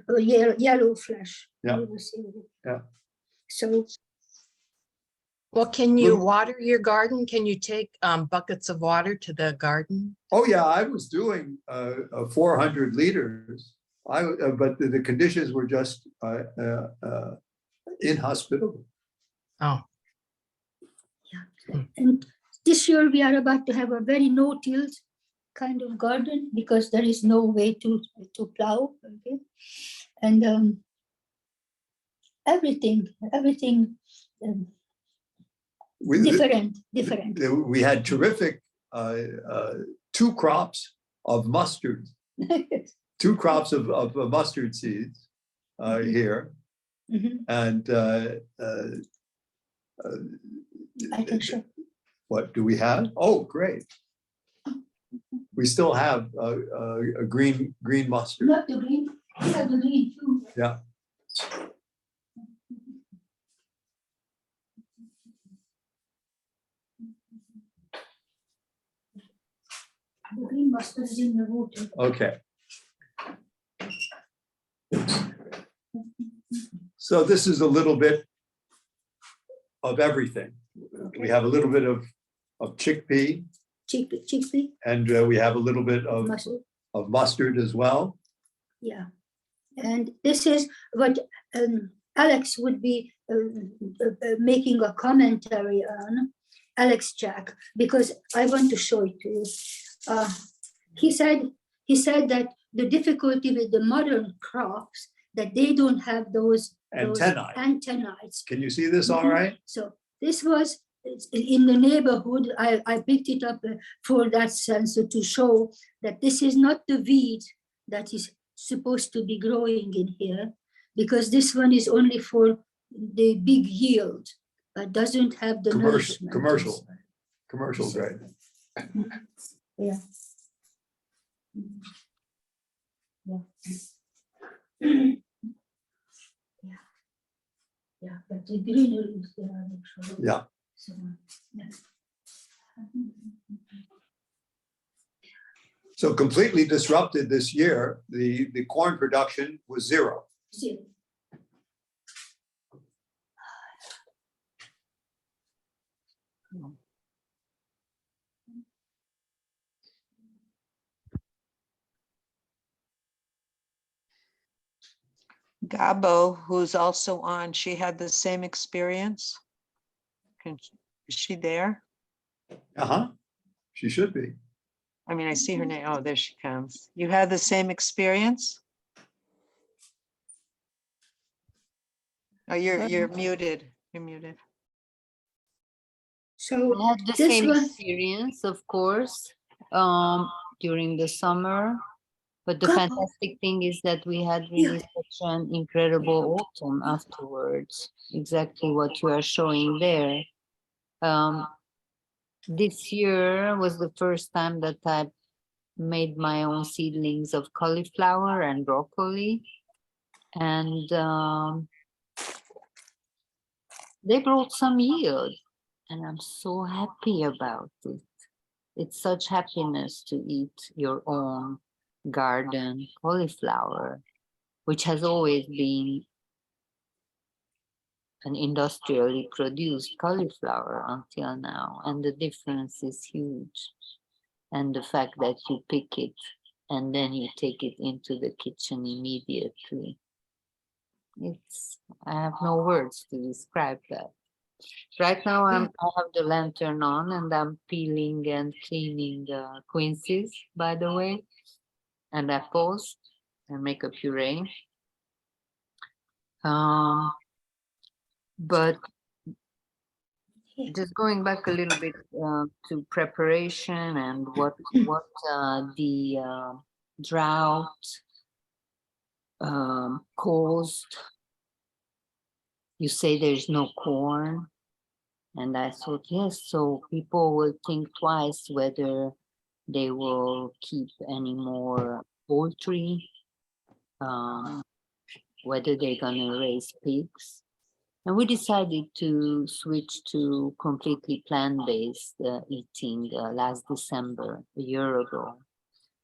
S3: yellow flesh.
S1: Yeah.
S3: You will see.
S1: Yeah.
S3: So
S6: well, can you water your garden? Can you take buckets of water to the garden?
S1: oh yeah, I was doing 400 liters. But the conditions were just inhospitable.
S6: Oh,
S3: and this year we are about to have a very no-tilled kind of garden because there is no way to plow. Okay, and everything different.
S1: We had terrific 2 crops of mustard, 2 crops of mustard seeds here, and
S3: I can show.
S1: what do we have? Oh, great! We still have a green mustard.
S3: Not the green. We have the green too.
S1: Yeah.
S3: The green mustard is in the water.
S1: Okay. So this is a little bit of everything. We have a little bit of chickpea,
S3: Chickpea.
S1: and we have a little bit of mustard as well.
S3: Yeah, and this is what Alex would be making a commentary on, Alex Jack, because I want to show it to you. He said that the difficulty with the modern crops that they don't have those antennae.
S1: Can you see this all right?
S3: So this was in the neighborhood. I picked it up for that sensor to show that this is not the weed that is supposed to be growing in here, because this one is only for the big yield but doesn't have the
S1: Commercial,
S3: nourishment
S1: commercial,
S3: inside.
S1: commercial grade.
S3: Yeah. Yeah. Yeah. Yeah, but the greenery is there actually.
S1: Yeah.
S3: So, yeah.
S1: So completely disrupted this year, the corn production was zero.
S3: See,
S2: Gabo, who's also on, she had the same experience. Is she there?
S1: Uh-huh, she should be.
S2: I mean, I see her name. Oh, there she comes. You had the same experience? Oh, you're muted. You're muted.
S3: so
S9: I had the
S3: this
S9: same
S3: one,
S9: experience, of course, during the summer. But the
S3: Come on.
S9: fantastic thing is that we had really such an incredible autumn afterwards. Exactly what you are showing there. This year was the first time that I made my own seedlings of cauliflower and broccoli. And they brought some yield. And I'm so happy about it. It's such happiness to eat your own garden cauliflower, which has always been an industrially produced cauliflower until now. And the difference is huge. And the fact that you pick it and then you take it into the kitchen immediately. I have no words to describe that. Right now I have the lantern on and I'm peeling and cleaning quinces, by the way, and apples, and make a puree. But just going back a little bit to preparation and what the drought caused. You say there's no corn, and I thought, yes, so people will think twice whether they will keep any more poultry, whether they're gonna raise pigs. And we decided to switch to completely plant-based eating last December, a year ago.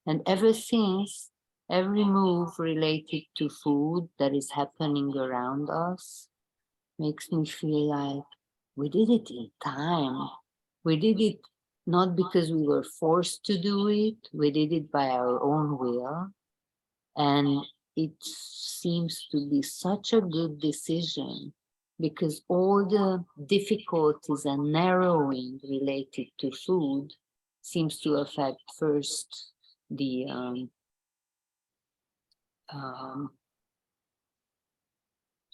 S9: And ever since, every move related to food that is happening around us makes me feel like we did it in time. We did it not because we were forced to do it, we did it by our own will. And it seems to be such a good decision because all the difficulties and narrowing related to food seems to affect first the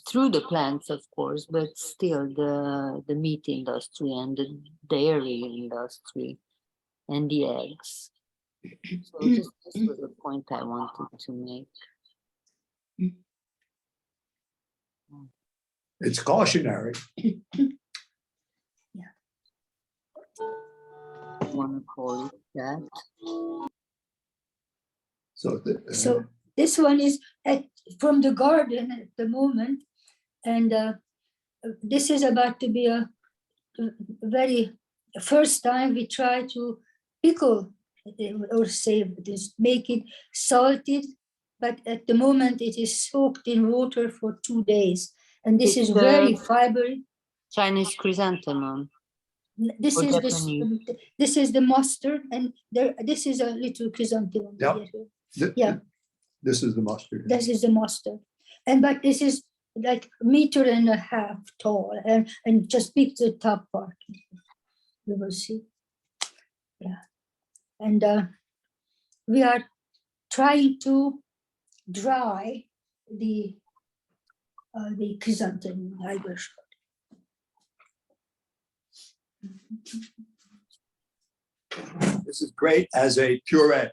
S9: through the plants, of course, but still the meat industry and the dairy industry and the eggs. So this was the point I wanted to make.
S1: It's cautionary.
S9: Want to call it that?
S3: So this one is from the garden at the moment, and this is about to be a very first time we try to pickle or say this, make it salted, but at the moment it is soaked in water for 2 days, and this is very fibery.
S9: Chinese chrysanthemum.
S3: This
S9: or
S3: is
S9: Japanese.
S3: this is the mustard, and this is a little chrysanthemum.
S1: Yep.
S3: Yeah.
S1: This is the mustard.
S3: This is the mustard, but this is like 1.5 meters tall, and just pick the top part. You will see. Yeah, and we are trying to dry the chrysanthemum. I wish.
S1: This is great as a puree.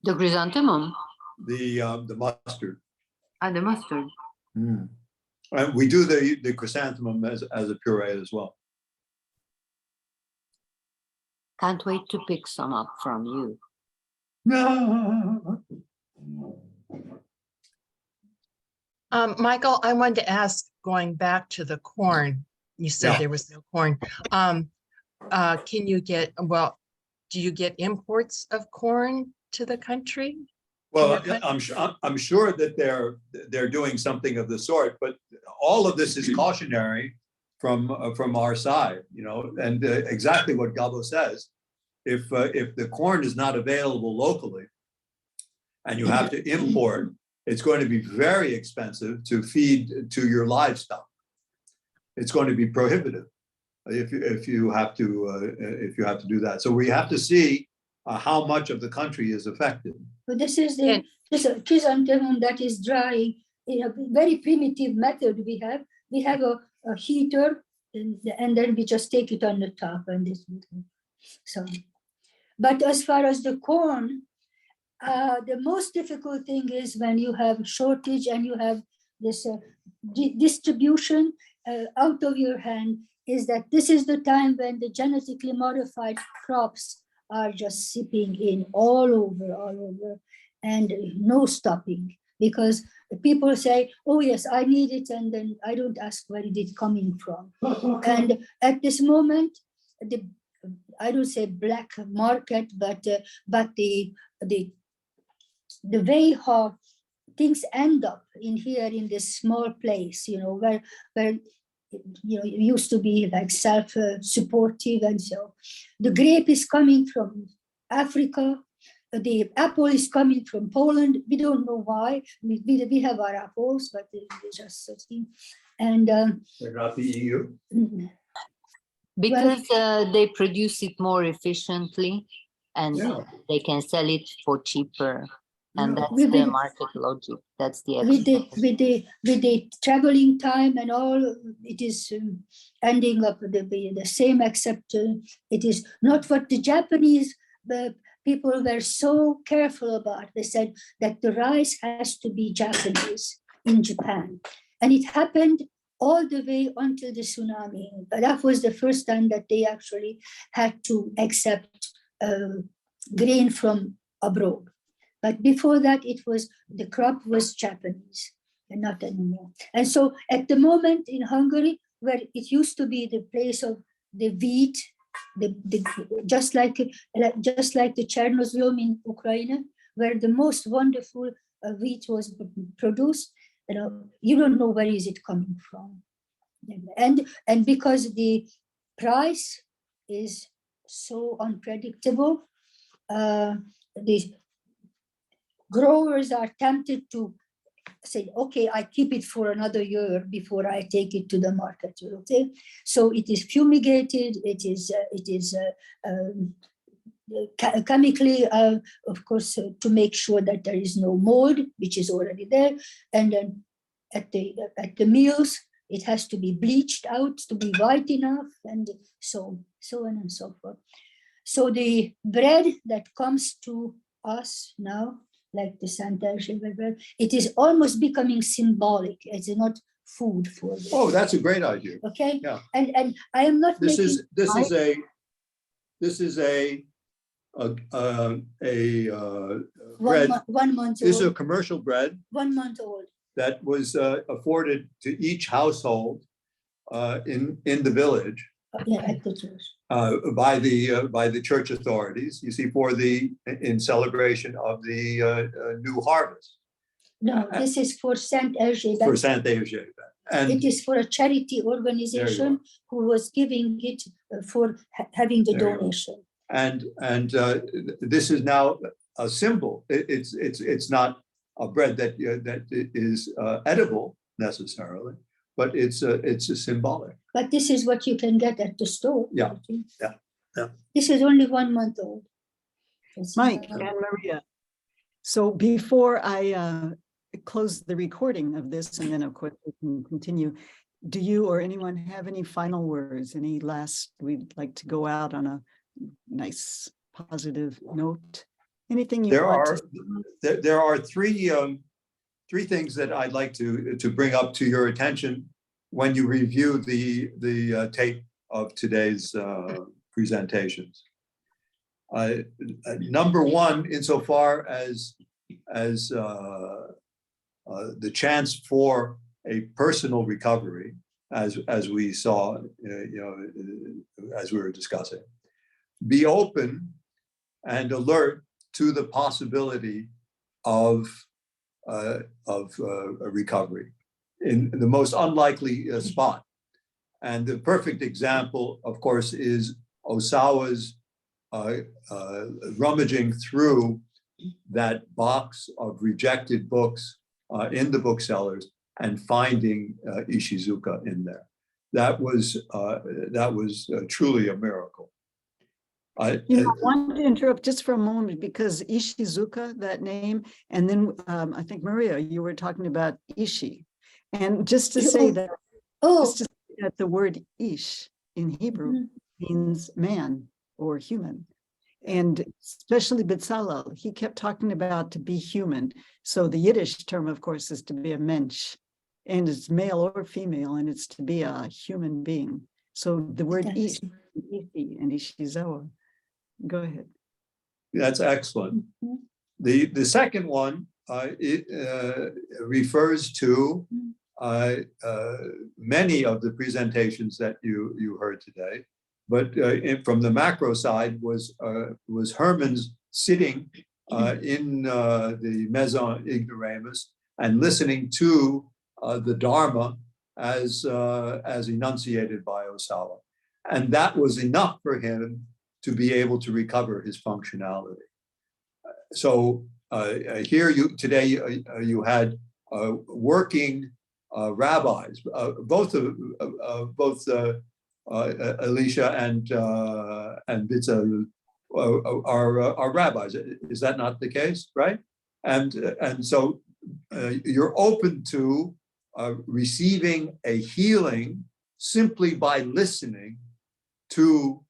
S9: The chrysanthemum.
S1: The mustard.
S9: The mustard.
S1: Mm. And we do the chrysanthemum as a puree as well.
S9: Can't wait to pick some up from you.
S1: No.
S6: Michael, I wanted to ask, going back to the corn, you said
S1: Yeah.
S6: there was no corn. Can you get, well, do you get imports of corn to the country?
S1: Well, I'm sure that they're doing something of the sort, but all of this is cautionary from our side, you know, and exactly what Gabo says. If the corn is not available locally, and you have to import, it's going to be very expensive to feed to your livestock. It's going to be prohibitive if you have to do that. So we have to see how much of the country is affected.
S3: But this is the chrysanthemum that is drying in a very primitive method we have. We have a heater and then we just take it on the top and this. So, but as far as the corn, the most difficult thing is when you have shortage and you have this distribution out of your hand, is that this is the time when the genetically modified crops are just sipping in all over, and no stopping, because people say, oh yes, I need it, and then I don't ask where it is coming from. And at this moment, I don't say black market, but the way how things end up in here in this small place, you know, where you know, it used to be like self-supportive, and so the grape is coming from Africa, the apple is coming from Poland. We don't know why. We have our apples, but they just such thing. And
S1: They're not the EU.
S9: Because they produce it more efficiently and they can sell it for cheaper. And that's the market logic. That's the
S3: with the traveling time and all, it is ending up the same, except it is not what the Japanese people were so careful about. They said that the rice has to be Japanese in Japan. And it happened all the way until the tsunami. That was the first time that they actually had to accept grain from abroad. But before that, the crop was Japanese and not anymore. And so at the moment in Hungary, where it used to be the place of the wheat, just like the Chernobyl in Ukraine, where the most wonderful wheat was produced, you don't know where is it coming from. And because the price is so unpredictable, the growers are tempted to say, okay, I keep it for another year before I take it to the market. Okay, so it is fumigated. It is chemically, of course, to make sure that there is no mold, which is already there. And then at the mills, it has to be bleached out to be white enough, and so on and so forth. So the bread that comes to us now, like the Santa bread, it is almost becoming symbolic. It's not food for them.
S1: Oh, that's a great idea.
S3: Okay.
S1: Yeah.
S3: And I am not.
S1: This is a bread.
S3: 1 month
S1: This is a
S3: old.
S1: commercial bread
S3: 1 month old.
S1: that was afforded to each household in the village.
S3: Yeah, at the church.
S1: By the church authorities, you see, in celebration of the new harvest.
S3: No, this is for Saint Hergé.
S1: For Saint Hergé. And
S3: it is for a charity organization who was giving it for having the donation.
S1: And this is now a symbol. It's not a bread that is edible necessarily, but it's a symbolic.
S3: But this is what you can get at the store.
S1: Yeah.
S3: This is only 1 month old.
S5: Mike and Maria. So before I close the recording of this, and then of course we can continue, do you or anyone have any final words? Any last, we'd like to go out on a nice positive note? Anything you want to say?
S1: There are three three things that I'd like to bring up to your attention when you review the tape of today's presentations. Number one, insofar as the chance for a personal recovery, as we saw, as we were discussing, be open and alert to the possibility of a recovery in the most unlikely spot. And the perfect example, of course, is Ohsawa's rummaging through that box of rejected books in the booksellers and finding Ishizuka in there. That was truly a miracle.
S5: I wanted to interrupt just for a moment because Ishizuka, that name, and then I think Maria, you were talking about Ishi, and just to say that, the word Ish in Hebrew means man or human, and especially Bezalel, he kept talking about to be human. So the Yiddish term, of course, is to be a mensch, and it's male or female, and it's to be a human being. So the word Ish, Ishi, and Ishizawa. Go ahead.
S1: That's excellent. The second one refers to many of the presentations that you heard today, but from the macro side was Herman's sitting in the Maison Ignoramus and listening to the Dharma as enunciated by Ohsawa, and that was enough for him to be able to recover his functionality. So here today you had working rabbis, both Alicia and Bitza are rabbis. Is that not the case, right? And so you're open to receiving a healing simply by listening to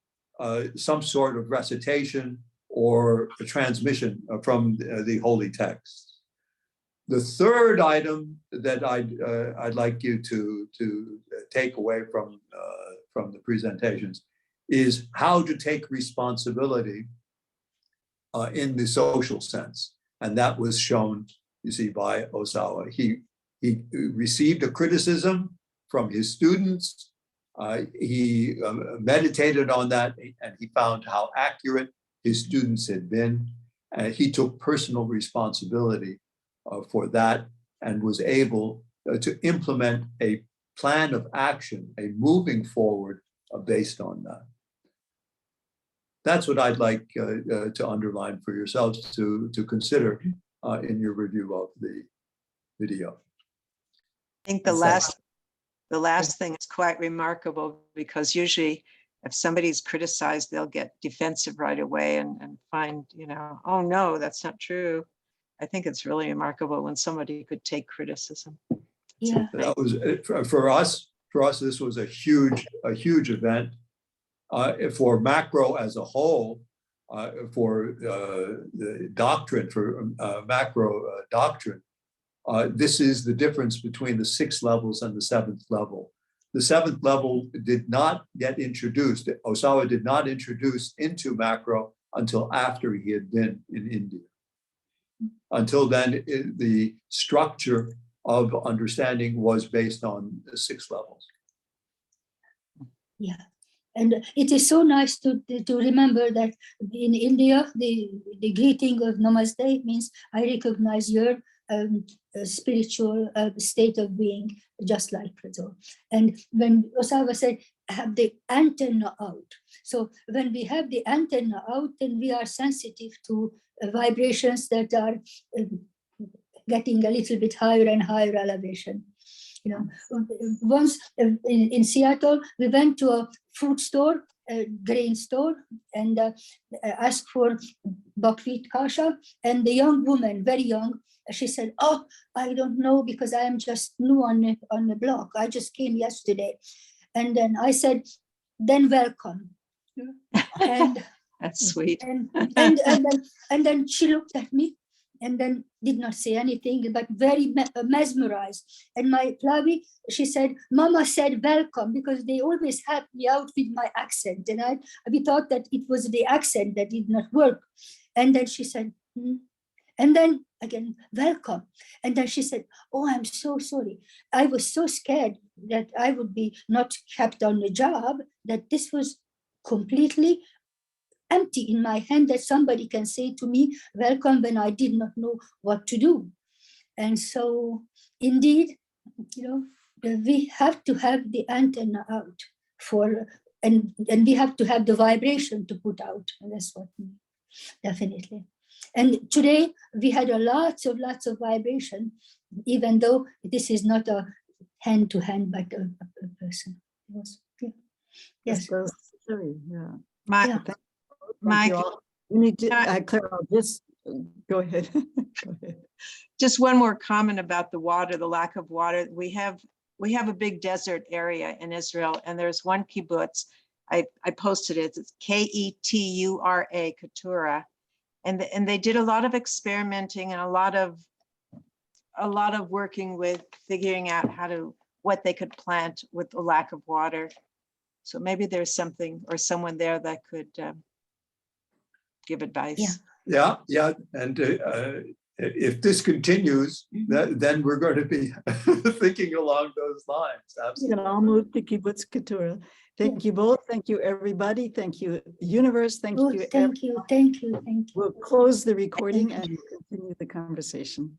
S1: some sort of recitation or a transmission from the holy texts. The third item that I'd like you to take away from the presentations is how to take responsibility in the social sense, and that was shown, you see, by Ohsawa. He received a criticism from his students. He meditated on that, and he found how accurate his students had been. He took personal responsibility for that and was able to implement a plan of action, a moving forward based on that. That's what I'd like to underline for yourselves to consider in your review of the video.
S2: I think the last thing is quite remarkable, because usually if somebody's criticized, they'll get defensive right away and find, oh no, that's not true. I think it's really remarkable when somebody could take criticism.
S3: Yeah.
S1: That was for us. This was a huge event. For macro as a whole, for the doctrine, for macro doctrine, this is the difference between the 6 levels and the 7th level. The 7th level did not get introduced. Ohsawa did not introduce into macro until after he had been in India. Until then, the structure of understanding was based on the 6 levels.
S3: Yeah. And it is so nice to remember that in India, the greeting of Namaste means I recognize your spiritual state of being, just like Prazo. And when Ohsawa said, have the antenna out. So when we have the antenna out, then we are sensitive to vibrations that are getting a little bit higher and higher elevation. Once in Seattle, we went to a fruit store, a grain store, and asked for buckwheat kasha. And the young woman, very young, she said, "Oh, I don't know, because I am just new on the block. I just came yesterday." And then I said, "Then welcome." And
S2: that's sweet.
S3: And then she looked at me and then did not say anything, but very mesmerized. And my Flavi, she said, Mama said welcome, because they always help me out with my accent. And we thought that it was the accent that did not work. And then she said, and then again, welcome. And then she said, oh, I'm so sorry. I was so scared that I would be not kept on the job, that this was completely empty in my hand, that somebody can say to me, welcome, when I did not know what to do. And so indeed, we have to have the antenna out and we have to have the vibration to put out. And that's what, definitely. And today we had lots of vibration, even though this is not a hand to hand, but a person. Yes.
S5: Yeah.
S10: Mike, Mike,
S5: You need to,
S10: Can I-
S5: Claire, I'll just, go ahead. Go ahead.
S10: just one more comment about the water, the lack of water. We have a big desert area in Israel, and there's one kibbutz. I posted it. It's Ketura, Ketura, and they did a lot of experimenting and a lot of working with figuring out what they could plant with the lack of water. So maybe there's something or someone there that could give advice.
S3: Yeah.
S1: Yeah. And if this continues, then we're going to be thinking along those lines.
S5: We
S1: Absolutely.
S5: can all move to Kibbutz Ketura. Thank you both. Thank you, everybody. Thank you, universe. Thank
S3: Oh,
S5: you.
S3: thank you.
S5: We'll close the recording and continue the conversation.